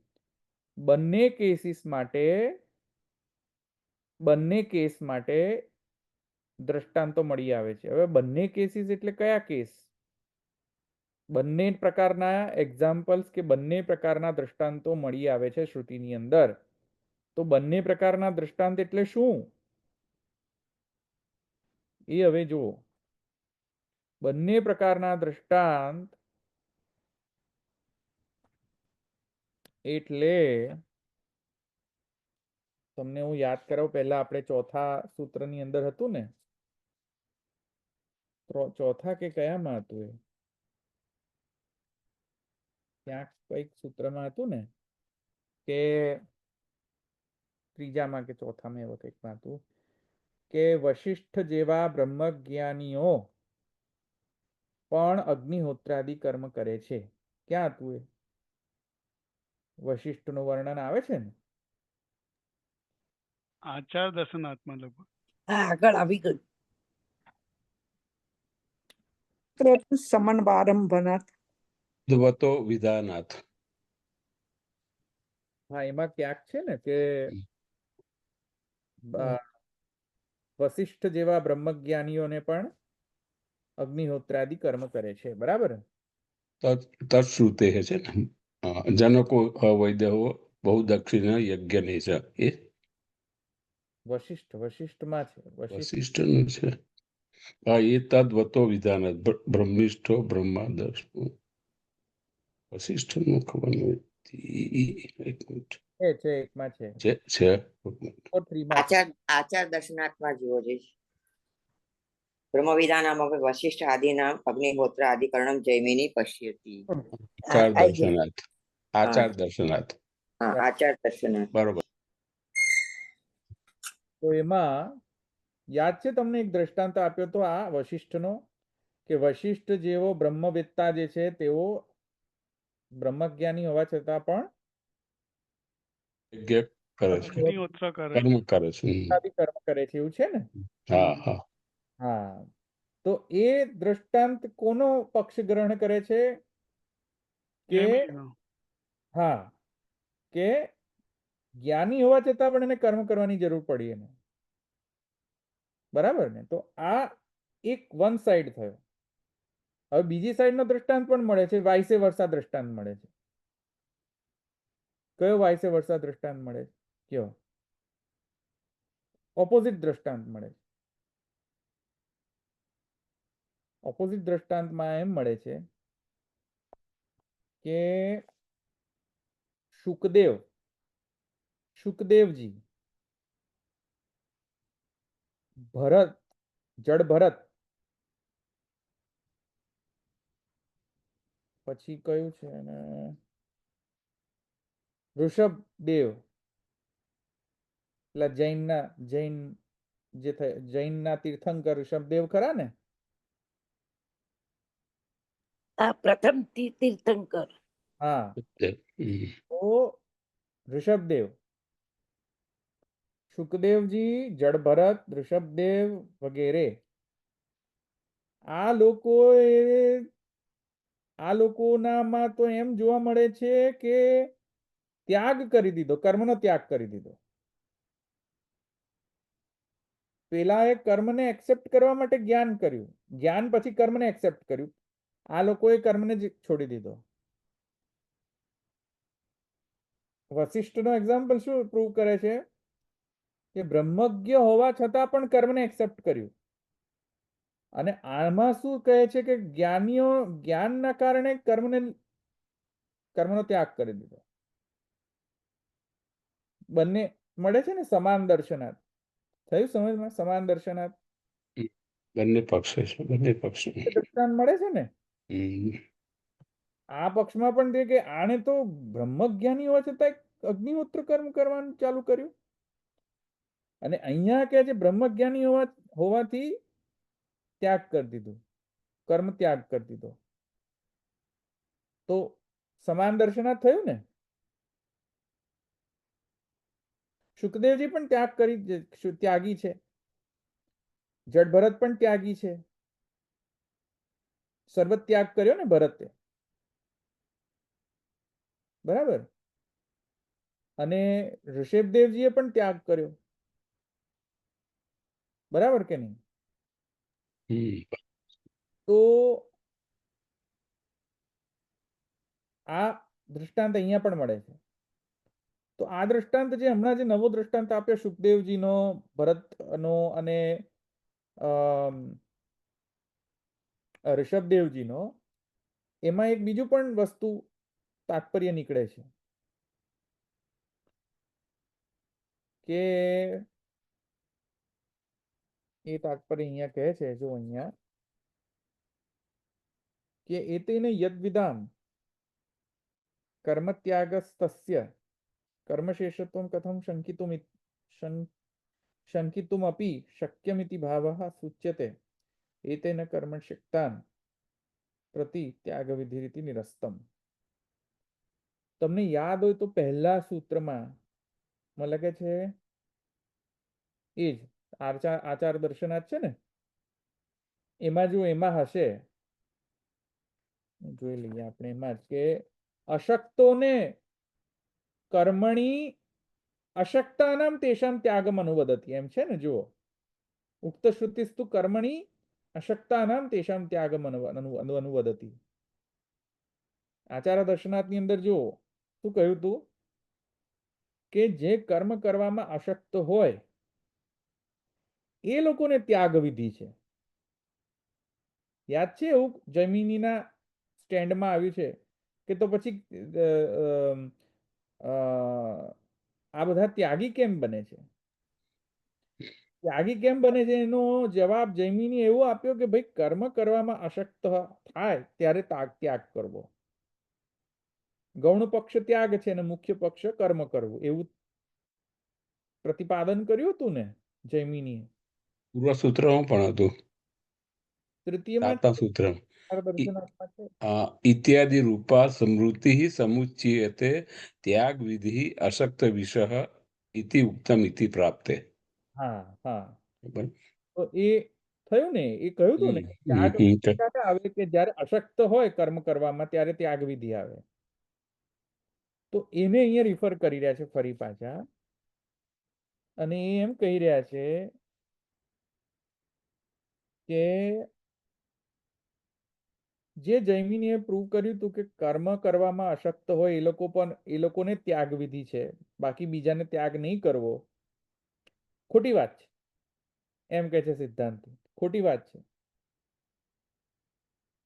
બંને કેસ માટે દ્રષ્ટાંતો મળી આવે છે. હવે બંને કેસીસ એટલે કયા કેસ? બંને પ્રકારના એક્ઝામ્પલ્સ કે બંને પ્રકારના દ્રષ્ટાંતો મળી આવે છે શ્રુતિની અંદર. તો બંને પ્રકારના દ્રષ્ટાંત એટલે શું એ હવે જુઓ. બંને પ્રકારના દ્રષ્ટાંત એટલે તમને હું યાદ કરાવું, પહેલા આપણે ચોથા સૂત્રની અંદર હતું ને, ચોથા કે કયામાં હતું એ? ક્યાંક કઈક સૂત્રમાં હતું ને, કે ત્રીજામાં કે ચોથામાં એવો કંઈકમાં હતું કે વશિષ્ઠ જેવા બ્રહ્મજ્ઞાનીઓ પણ અગ્નિહોત્રાદિ કર્મ કરે છે. ક્યાં હતું એ? વશિષ્ઠનું વર્ણન આવે છે ને? આચાર દર્શનાત્મા લગભગ. હા, આગળ આવી ગયું. સમન્વારંભનાથ. દ્વતો વિધાનાથ. હા, એમાં ક્યાંક છે ને કે વશિષ્ઠ જેવા બ્રહ્મજ્ઞાનીઓને પણ અગ્નિહોત્રાદિ કર્મ કરે છે. બરાબર? તત્શ્રુતે છે ને, જનકો વૈદ્યો બહુ દક્ષિણ યજ્ઞ ને છે. એ વશિષ્ઠમાં છે. વશિષ્ઠ નું છે. હા, એ તદ્વતો વિધાન બ્રહ્મિષ્ઠો બ્રહ્માદર્શ. વશિષ્ઠ નું ખબર નથી. એક મિનિટ. છે એકમાં છે છે 3માં છે. આચાર દર્શનાત્મા જુઓ છે. બ્રહ્મવિદાનામપि વશિષ્ઠ આદિનામ અગ્નિહોત્ર આદિકરણમ જૈમિની પશ્યતિ. આચાર આઈ ગયું. દર્શનાર્થ આચાર દર્શનાર્થ હા, આચાર દર્શનાર્થ. બરોબર. તો એમાં યાદ છે તમને એક દ્રષ્ટાંત આપ્યો તો આ વશિષ્ઠનો, કે વશિષ્ઠ જેવો બ્રહ્મવેત્તા જે છે તેઓ બ્રહ્મજ્ઞાની હોવા છતાં પણ યજ્ઞ કરે છે, અગ્નિહોત્ર કરે કર્મ કરે છે. કર્મ કરે છે એવું છે ને. હા હા હા, તો એ દ્રષ્ટાંત કોનો પક્ષ ગ્રહણ કરે છે કે જૈમિનીનો. હા, કે જ્ઞાની હોવા છતાં પણ એને કર્મ કરવાની જરૂર પડી એને, બરાબર ને. તો આ એક વન સાઈડ થયો. હવે બીજી સાઈડનો દ્રષ્ટાંત પણ મળે છે, વાઇસે વર્ષા દ્રષ્ટાંત મળે છે. કયો વાઇસે વર્ષા દ્રષ્ટાંત મળે છે? કયો ઓપોઝિટ દ્રષ્ટાંત મળે છે? ઓપોઝિટ દ્રષ્ટાંતમાં એમ મળે છે કે શુકદેવજી જડ ભરત, પછી કયું છે એને ઋષભદેવ, પેલા જૈનના તીર્થંકર ઋષભદેવ ખરા ને. આ પ્રથમ તીર્થંકર. હા, તો ઋષભદેવ, શુકદેવજી, જડભરત, ઋષભદેવ વગેરે આ લોકોનામાં તો એમ જોવા મળે છે કે ત્યાગ કરી દીધો, કર્મનો ત્યાગ કરી દીધો. પેલા એ કર્મને એક્સેપ્ટ કરવા માટે જ્ઞાન કર્યું, જ્ઞાન પછી કર્મને એક્સેપ્ટ કર્યું. આ લોકોએ કર્મને જ છોડી દીધો. વશિષ્ઠનો એક્ઝામ્પલ શું પ્રૂવ કરે છે કે બ્રહ્મજ્ઞ હોવા છતાં પણ કર્મને એક્સેપ્ટ કર્યું. અને આમાં શું કહે છે કે જ્ઞાનના કારણે કર્મનો ત્યાગ કરી દીધો. બંને મળે છે ને, સમાન દર્શનાર્થ. થયું સમજમાં? સમાન દર્શનાર્થ બંને પક્ષ છે, બંને પક્ષ દૃષ્ટાંત મળે છે ને. આ પક્ષમાં પણ તે કે આને તો બ્રહ્મજ્ઞાની હોવા છતાં અગ્નિહોત્ર કર્મ કરવાનું ચાલુ કર્યું, અને અહીંયા કે છે બ્રહ્મજ્ઞાની હોવાથી ત્યાગ કરી દીધું, કર્મ ત્યાગ કરી દીધો. તો સમાન દર્શનાર્થ થયું ને. શુકદેવજી પણ ત્યાગી છે, જડભરત પણ ત્યાગી છે, સર્વ ત્યાગ કર્યો ને ભરતે, બરાબર. અને ઋષભદેવજીએ પણ ત્યાગ કર્યો, બરાબર કે નહીં? તો આ દૃષ્ટાંત અહીંયા પણ મળે છે. તો આ દૃષ્ટાંત જે હમણાં જે નવો દૃષ્ટાંત આપ્યો શુકદેવજીનો, ભરતનો અને ઋષભદેવજીનો, એમાં એક બીજું પણ વસ્તુ તાત્પર્ય નીકળે છે કે એ તાત્પર્ય અહીંયા કહે છે, જો અહીંયા કે એતેન યદ્વિદામ કર્મત્યાગસ્તસ્ય કર્મશેષત્વમ કથમ શંકિતુમપી શક્યમિતિ ભાવઃ સૂચ્યતે એતેન કર્મશક્તાન પ્રતિ ત્યાગ વિધિરીતિ નિરસ્તમ. તમને યાદ હોય તો પહેલા સૂત્રમાં મને લાગે છે એ જ આચાર દર્શનાર્થ છે ને, એમાં જો એમાં હશે, જોઈ લઈએ આપણે એમાં જ કે અશક્તોને કર્મણી અશક્તાનામ તેષામ ત્યાગમ અનુવદતી, એમ છે ને. જુઓ, ઉક્ત શ્રુતિસ્તુ કર્મણી અશક્તાનામ તેષામ ત્યાગમ અનુવદતી. આચાર દર્શનાર્થની અંદર જુઓ શું કહ્યું તું કે જે કર્મ કરવામાં અશક્ત હોય એ લોકોને ત્યાગ વિધિ છે. યાદ છે એવું જૈમિનીના સ્ટેન્ડમાં આવ્યું છે કે તો પછી આ બધા ત્યાગી કેમ બને છે? ત્યાગી કેમ બને છે એનો જવાબ જૈમિની એવો આપ્યો કે ભાઈ કર્મ કરવામાં અશક્ત થાય ત્યારે ત્યાગ કરવો. ગૌણ પક્ષ ત્યાગ છે અને મુખ્ય પક્ષ કર્મ કરવું, એવું પ્રતિપાદન કર્યું હતું ને જૈમિનીએ. પૂર્વ સૂત્રમાં પણ હતું, તૃતીયમાં 7મા સૂત્ર. દર્શનાત્મા છે. ઇત્યાદિ રૂપા સ્મૃતિ સમુચ્યતે ત્યાગ વિધિ અશક્ત વિષહ ઇતિ ઉક્તમ ઇતિ પ્રાપ્તે. હા હા, બરાબર? તો એ થયું ને, એ કહ્યું હતું ને ત્યાગ ક્યારે આવે કે જ્યારે અશક્ત હોય કર્મ કરવામાં ત્યારે ત્યાગ વિધિ આવે. તો એને અહીંયા રિફર કરી રહ્યા છે ફરી પાછા, અને એ એમ કહી રહ્યા છે કે જે જૈમિનીએ પ્રૂવ કર્યું હતું કે કર્મ કરવામાં અશક્ત હોય એ લોકોને ત્યાગ વિધિ છે, બાકી બીજાને ત્યાગ નહીં કરવો, ખોટી વાત છે એમ કે છે સિદ્ધાંતિ. ખોટી વાત છે.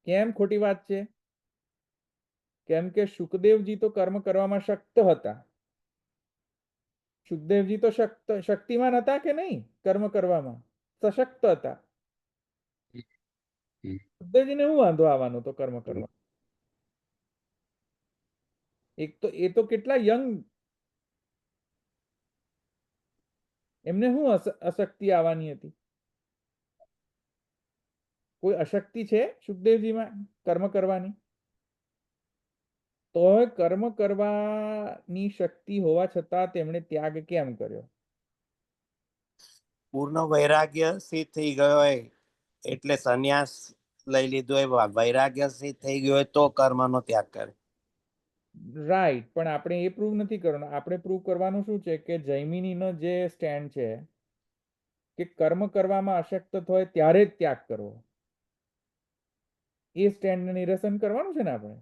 કેમ ખોટી વાત છે? કેમ કે શુકદેવજી તો કર્મ કરવામાં શક્ત હતા. સુખદેવજી તો શક્તિમાન હતા કે નહીં? કર્મ કરવામાં સશક્ત હતા. સુખદેવજીને શું વાંધો આવવાનો તો કર્મ કરવા? એક તો એ તો કેટલા યંગ, એમને શું અશક્તિ આવવાની હતી? કોઈ અશક્તિ છે સુખદેવજીમાં કર્મ કરવાની? તો કર્મ કરવાની શક્તિ હોવા છતાં તેમણે ત્યાગ કેમ કર્યો? પૂર્ણ વૈરાગ્ય સિદ્ધ થઈ ગયો હોય એટલે સંન્યાસ લઈ લીધો હોય, વૈરાગ્ય સિદ્ધ થઈ ગયો હોય તો કર્મનો ત્યાગ કરે. રાઈટ, પણ આપણે એ પ્રૂવ નથી કરવાનું. આપણે પ્રૂવ કરવાનું શું છે કે જૈમિનીનો જે સ્ટેન્ડ છે કે કર્મ કરવામાં અશક્ત હોય ત્યારે જ ત્યાગ કરવો, એ સ્ટેન્ડનું નિરસન કરવાનું છે ને આપણે.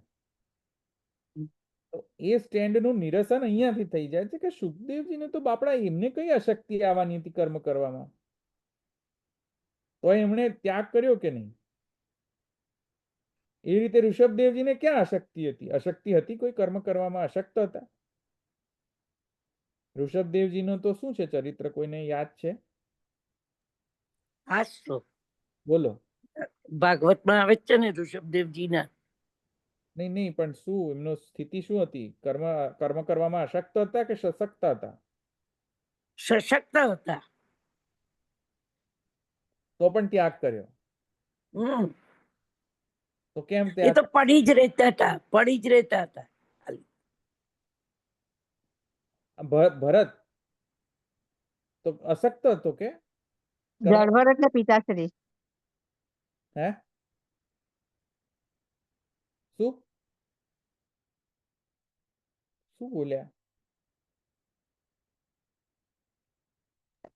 તો એ સ્ટેન્ડનું નિરસન અહીંયાથી થઈ જાય છે કે સુખદેવજીને તો બાપડા એમને કઈ અશક્તિ આવવાની હતી કર્મ કરવામાં, તો એમણે ત્યાગ કર્યો કે નહીં? એ રીતે ઋષભદેવજીને ક્યાં અશક્તિ હતી? અશક્તિ હતી કોઈ કર્મ કરવામાં? અશક્ત હતા? ઋષભદેવજીનો તો શું છે ચરિત્ર, કોઈને યાદ છે? આ તો બોલો. ભાગવતમાં આવે જ છે ને ઋષભદેવજીના. નહીં નહીં, પણ શું એમનો સ્થિતિ શું હતી? કર્મ કરવામાં અશક્ત હતા કે સશક્ત હતા? સશક્ત હતા. તો પણ ત્યાગ કર્યો. તો કેમ એ ત્યાગ? તો પડી જ રહેતા હતા, પડી જ રહેતા હતા. ભરત તો અશક્ત હતો કે? જળભરત ને પિતાશ્રી. હે શું શું બોલ્યા?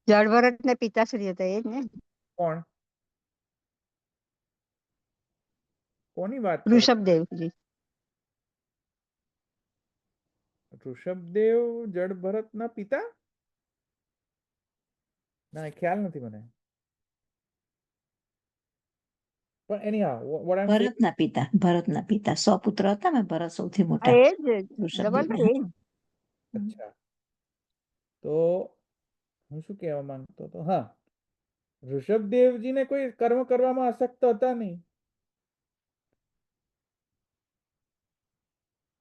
જળભરત ને પિતાશ્રી હતા એ જ ને. કોણ? કોની વાત કરો? ઋષભદેવજી. ઋષભદેવ જડ ભરતના પિતા? ના, ખ્યાલ નથી મને. પણ એનીહાઉ what I'm saying, ભરતના પિતા 100 પુત્ર હતા ને, ભરત સૌથી મોટા. એ જ ઋષભદેવ. ડબલ એ જ. અચ્છા, તો હું શું કહેવા માંગતો હતો? હા, ઋષભદેવજીને કોઈ કર્મ કરવામાં અશક્ત હતા નહીં.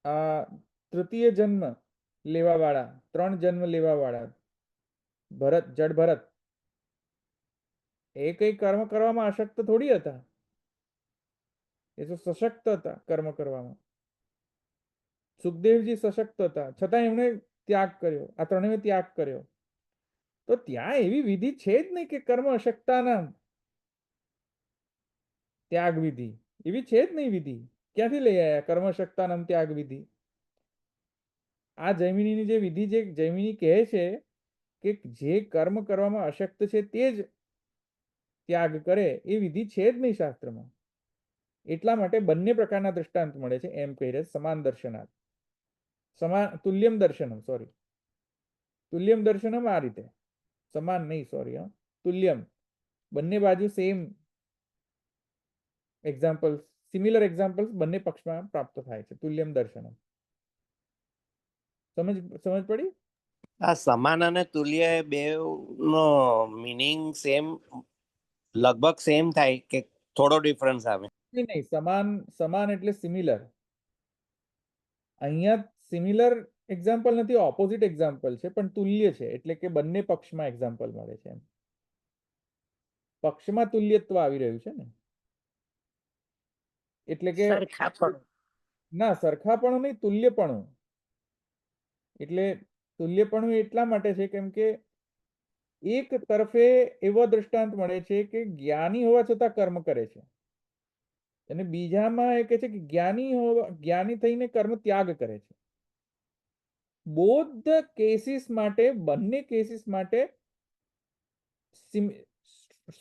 આ તૃતીય જન્મ લેવા વાળા, 3 જન્મ લેવા વાળા ભરત, જડ ભરત, એ કઈ કર્મ કરવામાં અશક્ત થોડી હતા. એ તો સશક્ત હતા કર્મ કરવામાં. સુખદેવજી સશક્ત હતા, છતાં એમણે ત્યાગ કર્યો. આ ત્રણેય ત્યાગ કર્યો. તો ત્યાં એવી વિધિ છે જ નહીં કે કર્મ અશક્તાના ત્યાગ વિધિ, એવી છે જ નહીં વિધિ. ક્યાંથી લઈ આવ્યા કર્મ અશક્તાના ત્યાગ વિધિ? આ જૈમિનીની જે વિધિ, જે જૈમિની કહે છે કે જે કર્મ કરવામાં અશક્ત છે તે જ ત્યાગ કરે, એ વિધિ છે જ નહીં શાસ્ત્રમાં. એટલા માટે બંને પ્રકારના દૃષ્ટાંત મળે છે એમ કહી રહ્યા. સમાન દર્શનાર્થ, તુલ્યમ દર્શનમ, સોરી, તુલ્યમ દર્શનમ આ રીતે, સમાન નહીં, સોરી, હા, તુલ્યમ, બંને બાજુ સેમ એક્ઝામ્પલ, સિમિલર એક્ઝામ્પલ્સ બંને પક્ષમાં પ્રાપ્ત થાય છે. તુલ્યમ દર્શનમ. સમજ પડી? આ સમાન અને તુલ્ય એ બે નો મીનિંગ સેમ લગભગ સેમ થાય કે થોડો ડિફરન્સ આવે? નહીં, સમાન સમાન એટલે સિમિલર. અહીંયા સિમિલર એક્ઝામ્પલ નથી, ઓપોઝિટ એક્ઝામ્પલ છે, પણ તુલ્ય છે એટલે કે બંને પક્ષમાં એક્ઝામ્પલ મળે છે. પક્ષમાં તુલ્યત્વ આવી રહ્યું છે ને, એટલે કે સરખાપણું. ના, સરખાપણું નહીં, તુલ્યપણું. એટલે તુલ્યપણું એટલા માટે છે કેમ કે એક તરફે એવો દ્રષ્ટાંત મળે છે કે જ્ઞાની હોવા છતાં કર્મ કરે છે, અને બીજામાં એ કહે છે કે જ્ઞાની થઈને કર્મ ત્યાગ કરે છે. બોથ કેસીસ માટે, બંને કેસીસ માટે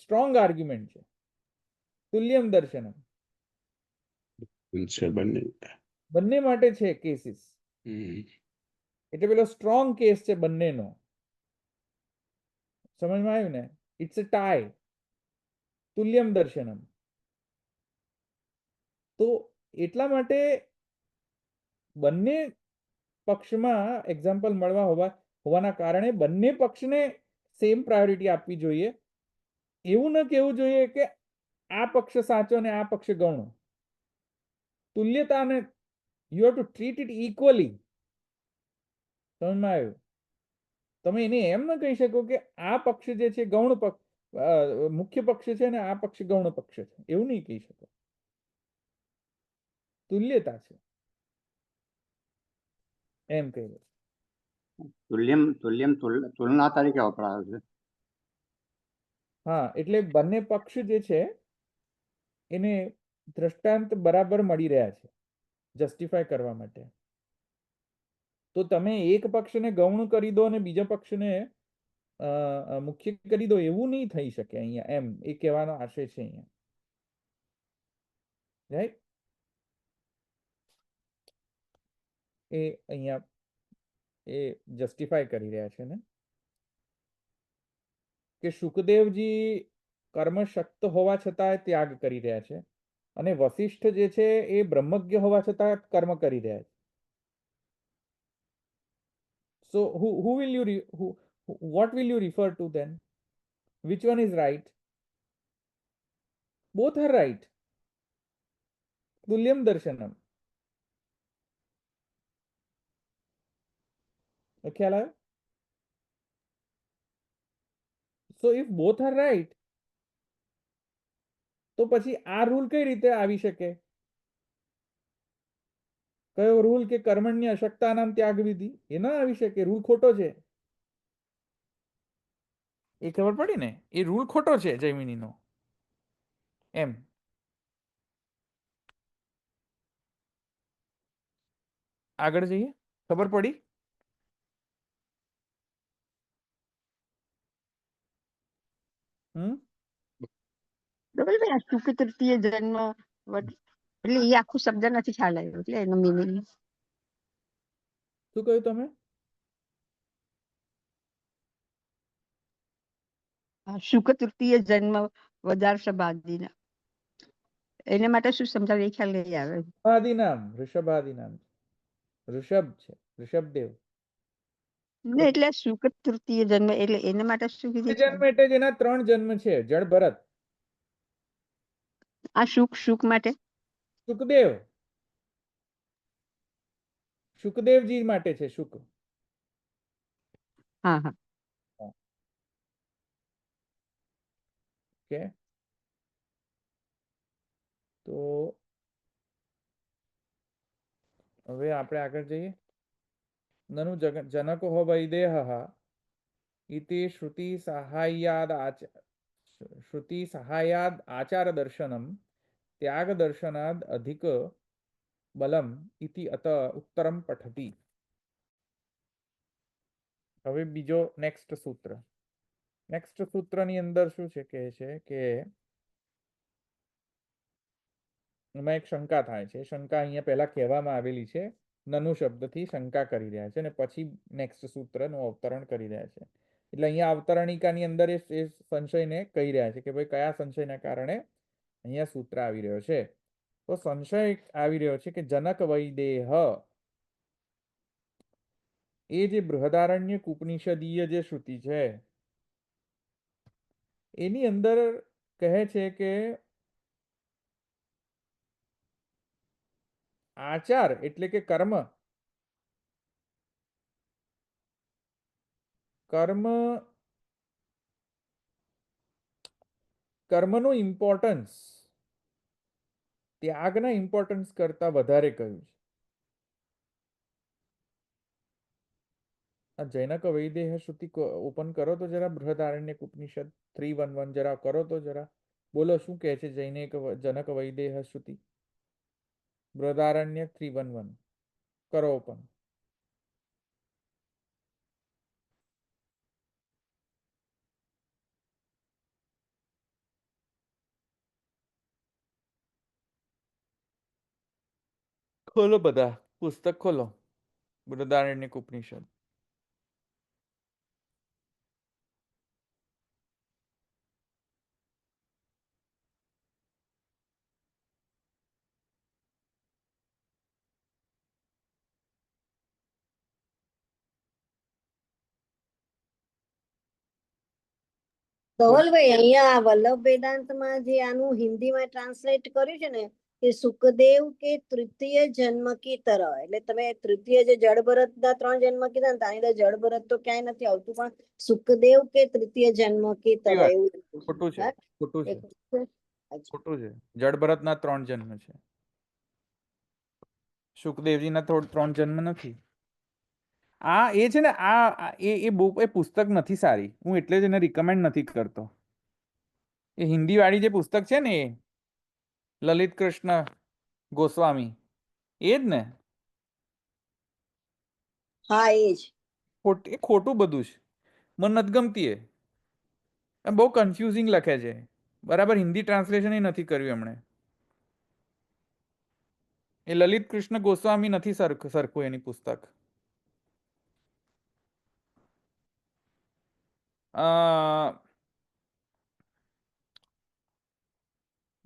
સ્ટ્રોંગ આર્ગ્યુમેન્ટ છે. તુલ્યમ દર્શનમ બંને માટે છે કેસીસ. એટલે પેલો સ્ટ્રોંગ કેસ છે બંનેનો. સમજમાં આવ્યું ને? It's a tie. તુલ્યમ દર્શનમ. તો એટલા માટે બંને પક્ષમાં એક્ઝામ્પલ મળવા હોવાના કારણે બંને પક્ષને સેમ પ્રાયોરિટી આપવી જોઈએ. એવું ન કહેવું જોઈએ કે આ પક્ષ સાચો અને આ પક્ષ ગૌણ. તુલ્યતાને you have to treat it equally. સમજમાં આવ્યું? તમે એને એમ ન કહી શકો કે આ પક્ષ જે છે ગૌણ પક્ષ, મુખ્ય પક્ષ છે, અને આ પક્ષ ગૌણ પક્ષ છે, એવું નહીં કહી શકો. તુલ્યતા છે એમ કહી દો. તુલ્યમ તુલ્યમ તુલના તરીકે વપરાયો છે. હા, એટલે બંને પક્ષ જે છે એને દ્રષ્ટાંત બરાબર મળી રહ્યા છે જસ્ટિફાય કરવા માટે. તો તમે એક પક્ષને ગૌણ કરી દો અને બીજા પક્ષને મુખ્ય કરી દો, એવું નહીં થઈ શકે અહીંયા. એમ એ કહેવાનો આશય છે અહીંયા. રાઈટ? એ અહીંયા એ જસ્ટિફાય કરી રહ્યા છે ને કે શુકદેવજી કર્મશક્ત હોવા છતાં ત્યાગ કરી રહ્યા છે, અને વશિષ્ઠ જે છે એ બ્રહ્મજ્ઞ હોવા છતાં કર્મ કરી રહ્યા છે. So what will you refer to then? Which one is right? Both are right. Tulyam darshanam. ખ્યાલ આવ્યો? So if both are right, તો પછી આ રૂલ કઈ રીતે આવી શકે? કયો રૂલ કે કર્મણ્ય અશક્તા નામ ત્યાગ વિધિ? એ ના આવી શકે, રૂલ ખોટો છે. એ ખબર પડી ને? એ રૂલ ખોટો છે જૈમિનીનો. એમ આગળ જઈએ, ખબર પડી? શુક તૃતીય જન્મ એટલે એ આખું શબ્દ નથી ખ્યાલ આવ્યો, એટલે એનો મીનિંગ શું કહ્યું તમે? શુક તૃતીય જન્મ વદાર્શભાદીના, એને માટે શું સમજાવે એ ખ્યાલ નહીં આવે. ઋષભાદી નામ ઋષભ છે, ઋષભદેવ. એટલે શુક તૃતીય જન્મ એટલે એના માટે શું કીધું? જન્મ એટલે જેના 3 જન્મ છે. જળ ભરત. આ શુક માટે શુકદેવજી માટે છે. શુક. હા હા. ઓકે, તો હવે આપણે આગળ જઈએ. નનુ જનકો વૈદેહ ઇતિ શ્રુતિ સહાયાદ આચાર દર્શનમ ત્યાગ દર્શનાદ અધિક બલમ ઇતિ અત ઉત્તરમ પઠતી. હવે બીજો નેક્સ્ટ સૂત્ર. નેક્સ્ટ સૂત્રની અંદર શું છે કહે છે કે એમાં એક શંકા થાય છે. શંકા અહીંયા પહેલા કહેવામાં આવેલી છે, નનુ શબ્દથી શંકા કરી રહ્યા છે, અને પછી નેક્સ્ટ સૂત્રનું અવતરણ કરી રહ્યા છે. એટલે અહીંયા અવતરણિકાની અંદર એ સંશયને કહી રહ્યા છે કે ભાઈ કયા સંશયના કારણે અહીંયા સૂત્ર આવી રહ્યો છે. તો સંશય આવી રહ્યો છે કે જનક વૈદેહ એ જે બૃહદારણ્યક ઉપનિષદીય જે શ્રુતિ છે એની અંદર કહે છે કે આચાર એટલે કે કર્મ કર્મનું ઇમ્પોર્ટન્સ ત્યાગના ઇમ્પોર્ટન્સ કરતા વધારે કહ્યું છે. આ જૈનક વૈદેહ શ્રુતિ ઓપન કરો તો જરા, બૃહદારણ્યક ઉપનિષદ 3:1 જરા કરો તો જરા, બોલો શું કહે છે જનક વૈદેહ શ્રુતિ? બૃહદારણ્યક 3:1 કરો ઓપન. ખોલો બધા પુસ્તક ખોલો, બૃહદારણ્યક ઉપનિષદ. ધવલભાઈ, અહીંયા વલ્લભ વેદાંતમાં જે આનું હિન્દીમાં ટ્રાન્સલેટ કર્યું છે ને કે સુખદેવ કે તૃતીય જન્મ કી તરહ, એટલે તમે તૃતીય જે જળ ભરતના 3 જન્મ કીધા ને તાની અંદર જળ ભરત તો ક્યાંય નથી આવતું, પણ સુખદેવ કે તૃતીય જન્મ કી તરહ એવું લખ્યું છે. ખોટું છે, હા? ખોટું એ છે, ખોટું છે? અચ્છા. ખોટું છે. જડભરતના 3 જન્મ છે, સુખદેવજીના 3 જન્મ નથી. આ એ છે ને એ બુક એ પુસ્તક નથી સારી, હું એટલે જ એને રિકમેન્ડ નથી કરતો. એ હિન્દી વાળી જે પુસ્તક છે ને એ લલિત કૃષ્ણ ગોસ્વામી એ જ ને, હા એ જ. એ ખોટું બધું છે, મને નથી ગમતી. એ બહુ કન્ફ્યુઝિંગ લખે છે, બરાબર હિન્દી ટ્રાન્સલેશન એ નથી કર્યું એમણે. એ લલિત કૃષ્ણ ગોસ્વામી નથી સરખું એની પુસ્તક.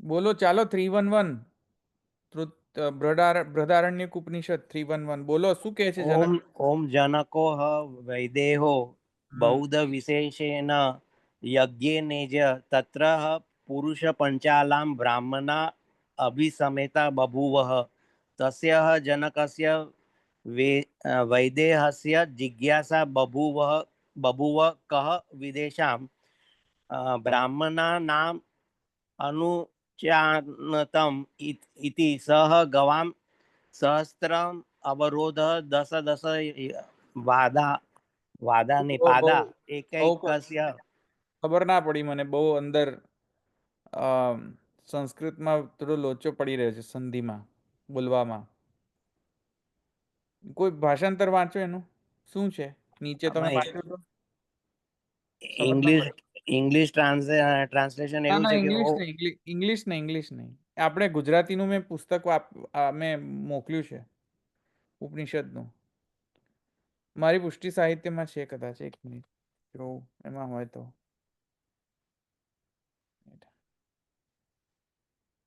બોલો ચાલો 3:1 બૃહદારણ્યક ઉપનિષદ 3:1 બોલો શું કહે છે જનક? ઓમ જनको વૈદેહો બૌદ્ધ વિશેષેણ યજ્ઞેનેજ તત્ર પુરુષ પંચાલામ બ્રાહ્મણા અભિસમેતા બભૂવઃ તસ્ય જનકસ્ય વૈદેહસ્ય જિજ્ઞાસા બભૂવ કઃ વિદેશામ બ્રાહ્મણાનામ अनुचानतम इति सह गवाम सहस्त्रम अवरोध दश दश वादा निपादा एकैकस्य. ખબર ના પડી મને, બહુ અંદર સંસ્કૃતમાં થોડો લોચો પડી રહ્યો છે સંધિમાં બોલવામાં. કોઈ ભાષાંતર વાંચો એનું શું છે નીચે તમે વાંચો તો इंग्लिश ट्रांसलेशन ના એવું ના છે કે ઇંગ્લિશ નહીં. આપણે ગુજરાતીનું મેં પુસ્તક મેં મોકલ્યું છે ઉપનિષદનું, મારી પુષ્ટિ સાહિત્યમાં છે કદાચ, 1 મિનિટ જો એમાં હોય તો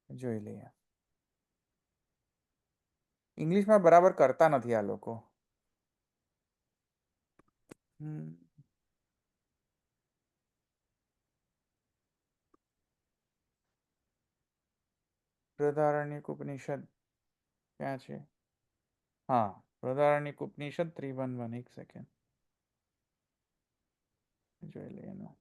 જોઈ લઈએ. ઇંગ્લિશમાં બરાબર કરતા નથી આ લોકો. બૃહદારણ્યક ઉપનિષદ ક્યાં છે? હા, બૃહદારણ્યક ઉપનિષદ 3:1 1 સેકન્ડ જોઈ લઈએ એનું.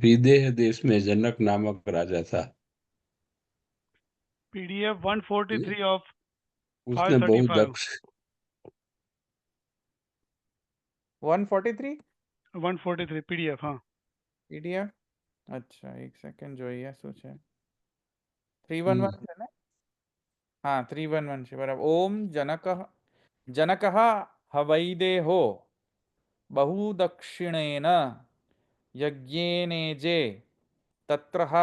विदेह देश में जनक नामक राजा था। PDF 143 of उसने बहुत 535. दक्ष 143 143 PDF. हाँ પીડીએફ. અચ્છા 1 સેકન્ડ જોઈએ શું છે. 3:1 છે ને? હા 3:1 છે બરાબર. ઓમ જનકઃ હવૈદેહો બહુદક્ષિણેન યજ્ઞેનેજે તત્રઃ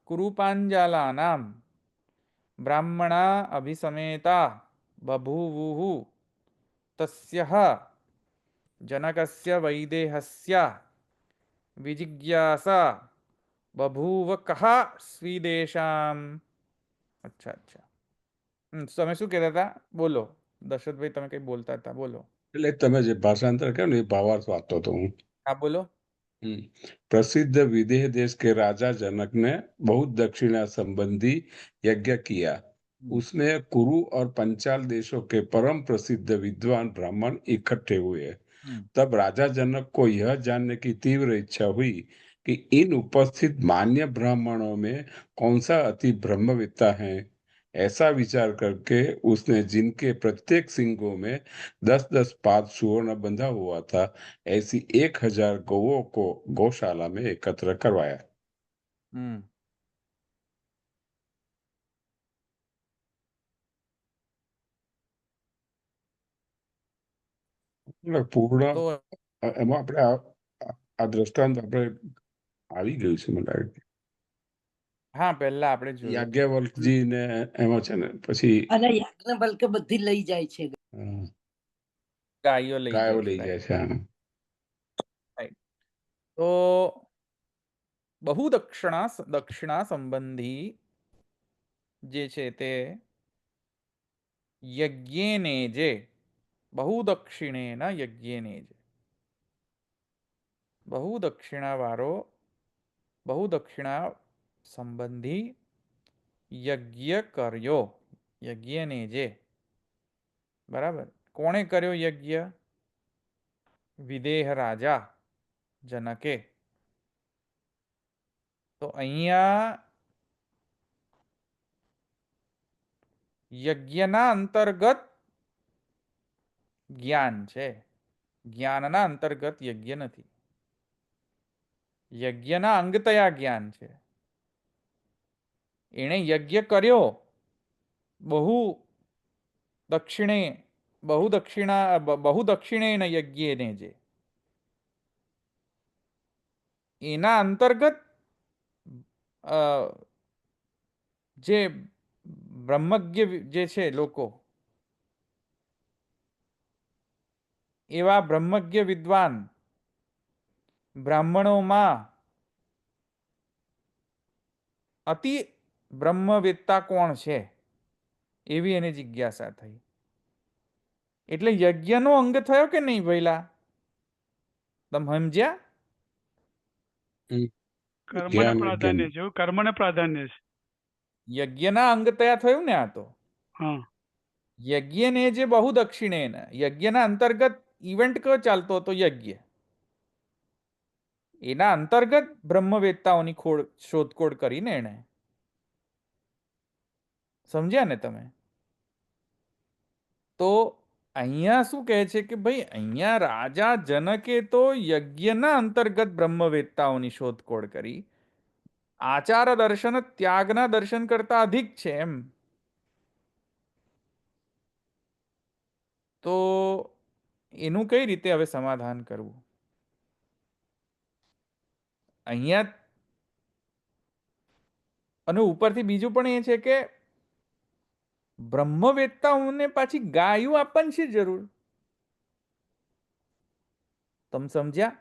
કુરૂપાંજલાનામ બ્રાહ્મણા અભિસમેતા બભૂવુઃ તસ્યઃ જનકસ્ય વૈદેહસ્ય વિજિજ્ઞાસા બભૂવ કહ સ્વીદેશામ. અચ્છા અચ્છા. તમે શું કહેતા હતા? બોલો દશરથભાઈ, તમે કઈ બોલતા હતા, બોલો. એટલે તમે જે ભાષાંતર કર્યું ને એ ભાવાર્થ વાંચતો હતો હું। હા બોલો. प्रसिद्ध विदेह देश के राजा जनक ने बहुत दक्षिणा संबंधी यज्ञ किया। उसमें कुरु और पंचाल देशों के परम प्रसिद्ध विद्वान ब्राह्मण इकट्ठे हुए। तब राजा जनक को यह जानने की तीव्र इच्छा हुई कि इन उपस्थित मान्य ब्राह्मणों में कौन सा अति ब्रह्मवेत्ता है। ऐसा विचार करके उसने जिनके प्रत्येक सिंगों में 10-10 पाद सुवर्ण बंधा हुआ था, ऐसी 1000 गौओं को गौशाला में एकत्र करवाया। પૂર્ણ તો એમાં આપણે આ દ્રષ્ટાંત આપણે આવી ગયું છે મને લાગે છે। હા, પહેલા આપણે જોયું યાજ્ઞવલ્કજી ને એમાં છે ને પછી અને યાજ્ઞવલ્કે બધી લઈ જાય છે। ગાયો લઈ ગાયો જાય લઈ છે, જાય છે। હા। right. તો બહુ દક્ષિણા સંબંધી જે છે તે યજ્ઞેને જે બહુ દક્ષિણેના યજ્ઞેને જે બહુ દક્ષિણા વાળો બહુ દક્ષિણા સંબંધી યજ્ઞ કર્યો। યજ્ઞને જે બરાબર કોણે કર્યો યજ્ઞ? વિદેહ રાજા જનકે। તો અહીંયા યજ્ઞના અંતર્ગત જ્ઞાન છે, જ્ઞાનના અંતર્ગત યજ્ઞ નથી। યજ્ઞના અંગતયા જ્ઞાન છે। એણે યજ્ઞ કર્યો બહુ દક્ષિણેન યજ્ઞેને જે એના અંતર્ગત જે બ્રહ્મજ્ઞ જે છે લોકો, એવા બ્રહ્મજ્ઞ વિદ્વાન બ્રાહ્મણોમાં અતિ બ્રહ્મવેત્તા કોણ છે એવી એને જિજ્ઞાસા થઈ। એટલે યજ્ઞનો અંગ થયો કે નહીં ભઈલા? તમે સમજ્યા? કર્મને પ્રાધાન્ય છે, એવું કર્મને પ્રાધાન્ય છે। યજ્ઞના અંગ તયા થયું ને આ તો। હા, યજ્ઞને જે બહુ દક્ષિણેન, યજ્ઞના અંતર્ગત ઇવેન્ટ કયો ચાલતો હતો? યજ્ઞ। એના અંતર્ગત બ્રહ્મવેત્તાઓની શોધખોળ કરીને એને સમજ્યા ને તમે? તો અહીંયા શું કહે છે કે ભાઈ અહીંયા રાજા જનકે તો યજ્ઞના અંતર્ગત બ્રહ્મવેત્તાઓની શોધખોળ કરી, આચાર દર્શન ત્યાગના દર્શન કરતા અધિક છે એમ। તો એનું કઈ રીતે હવે સમાધાન કરવું? અહીંયા અને ઉપરથી બીજું પણ એ છે કે બ્રહ્મવેત્તાઓને પાછી ગાયું આપવાની છે જરૂર? તમે સમજ્યા?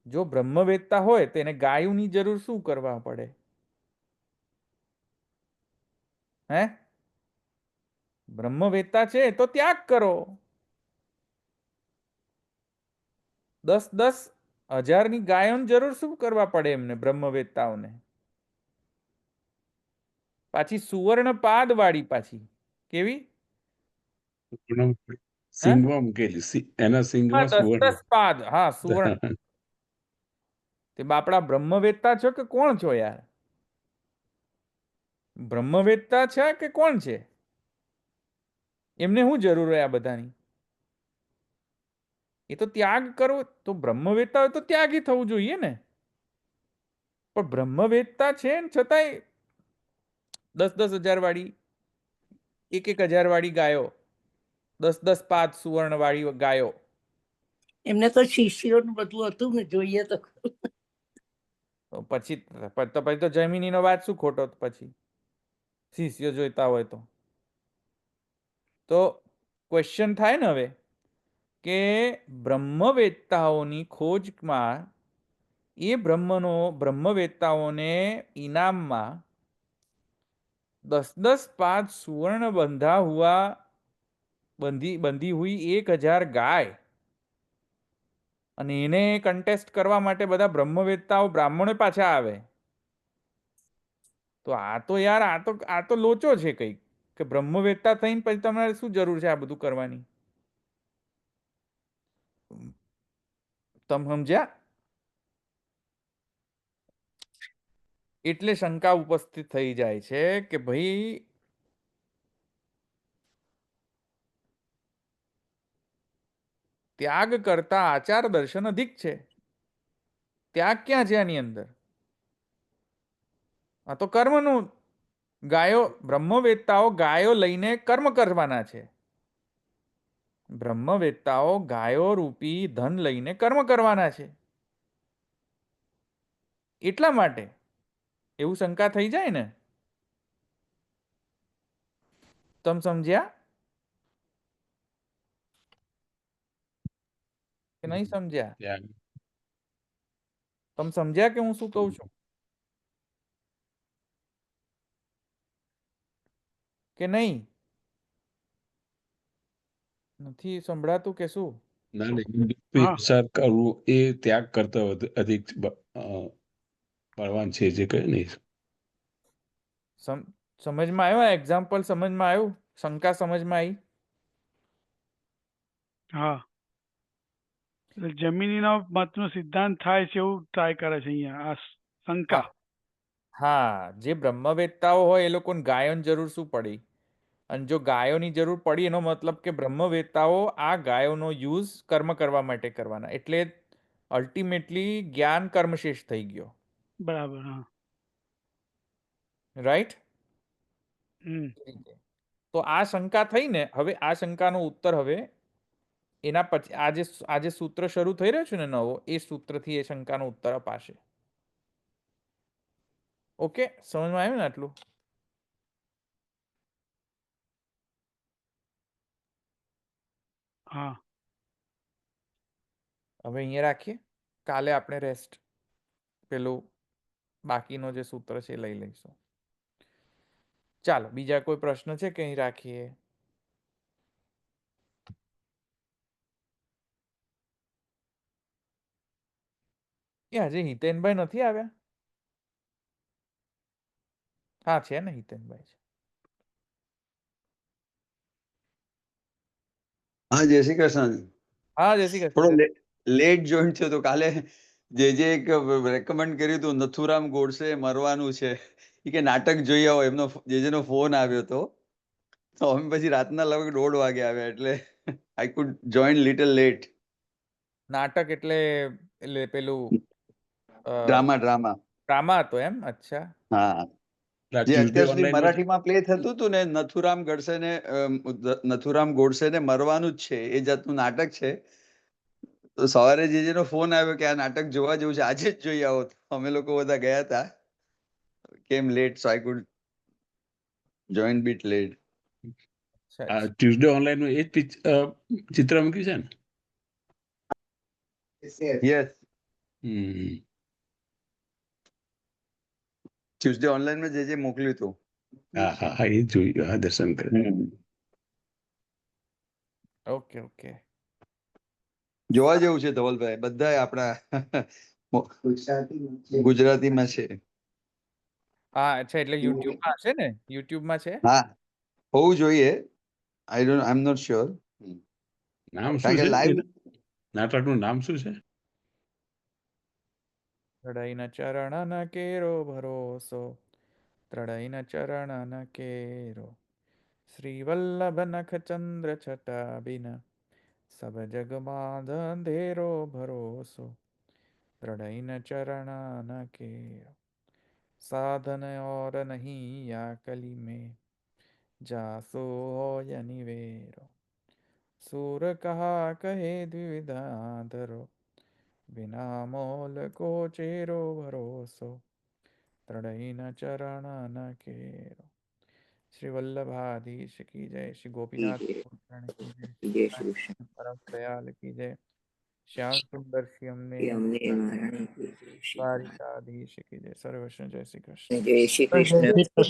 જો બ્રહ્મવેત્તા હોય તો એને ગાયુંની જરૂર શું કરવા પડે? હે? બ્રહ્મવેત્તા છે તો ત્યાગ કરો। 10,000ની ગાયોની જરૂર શું કરવા પડે એમને બ્રહ્મવેત્તાઓને? પાછી સુવર્ણ પાદ વાળી, પાછી કેવી? સિંગમાં મૂકેલી, એના સિંગમાં 10 પાદ, હા સુવર્ણ। તે બાપડા બ્રહ્મવેત્તા છો કે કોણ છો યાર? બ્રહ્મવેત્તા છે કે કોણ છે? એમને શું જરૂર હોય આ બધાની? એ તો ત્યાગ કરો, તો બ્રહ્મવેત્તા હોય તો ત્યાગી થવું જોઈએ ને। પણ બ્રહ્મવેત્તા છે ને છતાંય 10,000 વાળી, 1,000 વાળી ગાયો, 10 પાદ સુવર્ણ વાળી ગાયો। એમને તો શિષ્યોનું બધું હતું ને, જોઈએ તો પછી તો જમીનીનો વાત શું ખોટો? પછી શિષ્યો જોઈતા હોય તો ક્વેશ્ચન થાય ને હવે કે બ્રહ્મવેત્તાઓની ખોજમાં એ બ્રહ્મવેત્તાઓને ઇનામમાં 10-10 पात सुवर्ण बंधी हुई 1000 गाय અને એને કન્ટેસ્ટ કરવા માટે બધા બ્રહ્મવેત્તાઓ બ્રાહ્મણો પાછા આવે. તો આ તો યાર આ તો લોચો છે કંઈક કે બ્રહ્મવેત્તા થઈને પછી તમારે શું જરૂર છે આ બધું કરવાની? તમે સમજ્યા? એટલે શંકા ઉપસ્થિત થઈ જાય છે કે ભાઈ ત્યાગ કરતા આચાર દર્શન અધિક છે. ત્યાગ ક્યાં છે આની અંદર? આ તો કર્મનું. બ્રહ્મવેત્તાઓ ગાયો લઈને કર્મ કરવાના છે. બ્રહ્મવેત્તાઓ ગાયો રૂપી ધન લઈને કર્મ કરવાના છે. એટલા માટે એવું શંકા થઈ જાય ને? તમે સમજ્યા કે નહીં સમજ્યા? તમે સમજ્યા કે હું શું કહું છું કે નહીં? નથી સંભળાતું કે શું? વિચાર કરવું એ ત્યાગ કરતા અધિક બળવાન છે જે કહે ને. સમજમાં આવ્યો? એક્ઝામ્પલ સમજમાં આવ્યું? શંકા સમજમાં આવી? હા, જમીનીનો મતનો સિદ્ધાંત થાય છે એવું ટ્રાય કરે છે અહીંયા આ શંકા. હા, જે બ્રહ્મવેત્તાઓ હોય એ લોકોને ગાયોની જરૂર શું પડી? અને જો ગાયોની જરૂર પડી એનો મતલબ કે બ્રહ્મવેત્તાઓ આ ગાયોનો યુઝ કર્મ કરવા માટે કરવાના. એટલે અલ્ટિમેટલી જ્ઞાન કર્મશેષ થઈ ગયો. બરાબર. હા, રાઈટ? તો આ શંકા થઈ ને. હવે આ શંકાનો ઉત્તર હવે એના પછી આજે સૂત્ર શરૂ થઈ રહ્યો છે ને નવો, એ સૂત્રથી એ શંકાનો ઉત્તર અપાશે. ઓકે, સમજમાં આવ્યું ને આટલું? હા. હવે અહીંયા રાખીએ. કાલે આપણે રેસ્ટ પેલું બાકીનો જે સૂત્ર છે એ લઈ લઈશું. ચાલો, બીજા કોઈ પ્રશ્ન છે કે અહીં રાખીએ? કે હજી હિતેનભાઈ નથી આવ્યા? હા, છે ને હિતેનભાઈ છે. હા, જય શ્રી કૃષ્ણ. હા, જય શ્રી થોડો કૃષ્ણ. લેટ જોઈન થયો તો કાલે જે એક રેકમેન્ડ કર્યું હતું નથુરામ ગોડસે મરવાનું છે એ કે નાટક જોઈ આવો, એમનો જેનો ફોન આવ્યો હતો. તો અમે પછી રાતના લગભગ 1:30 વાગે આવ્યા, એટલે I could join little late. નાટક એટલે પેલું ડ્રામા હતો એમ? અચ્છા. હા, જે અત્યાર સુધી મરાઠીમાં પ્લે થતું હતું ને, નથુરામ ગોડસેને મરવાનું જ છે એ જાતનું નાટક છે. તો સવારે જેનો ફોન આવ્યો કે આ નાટક જોવા જેવું છે, આજે જ જોઈ આવો, અમે લોકો બધા ગયા હતા. કેમ late, so I could join bit late. Tuesday online નું એ જ ચિત્ર મૂક્યું છે ને? યસ. ટ્યુઝડે ઓનલાઈન માં જે મોકલ્યું હતું. હા હા હા, એ જોયું. હા, દર્શન કર્યા. Okay okay. જોવા જેવું છે ધવલભાઈ, બધા આપણા ગુજરાતીમાં છે. હા, અચ્છા, એટલે યુટ્યુબમાં હશે ને? યુટ્યુબમાં છે? હા, હોવું જોઈએ. આઈ એમ નોટ શ્યોર. નામ શું છે નાટકનું? નામ શું છે? ત્રણેયના ચરણ કેરો ભરોસો, ત્રણેયના ચરણ કેરો, શ્રી વલ્લભ નખ ચંદ્ર છટા બિન, સબ જગ બાંધ અંધેરો ભરોસો, ત્રણેયના ચરણ કેરો, साधन और नहीं या कली में, जासो होय निवेरो, सूर कहा कहे द्विविधा धरो, बिना मोल को चेरो भरोસો, ત્રણેયના ચરણ કેરો. શ્રી વલ્લભાધીશ કી જય, શ્રી ગોપીનાથ કી જય, જય શ્રી કૃષ્ણ. પરમ દયાલ કી જય, શ્યામ સુંદર શ્રી અમને કે અમને મહારાણી કી જય શ્રી કૃષ્ણ. દ્વારિકાધીશ કી જય. સર્વે વૈષ્ણવ જય શ્રી કૃષ્ણ. જય શ્રી કૃષ્ણ. જય શ્રી કૃષ્ણ.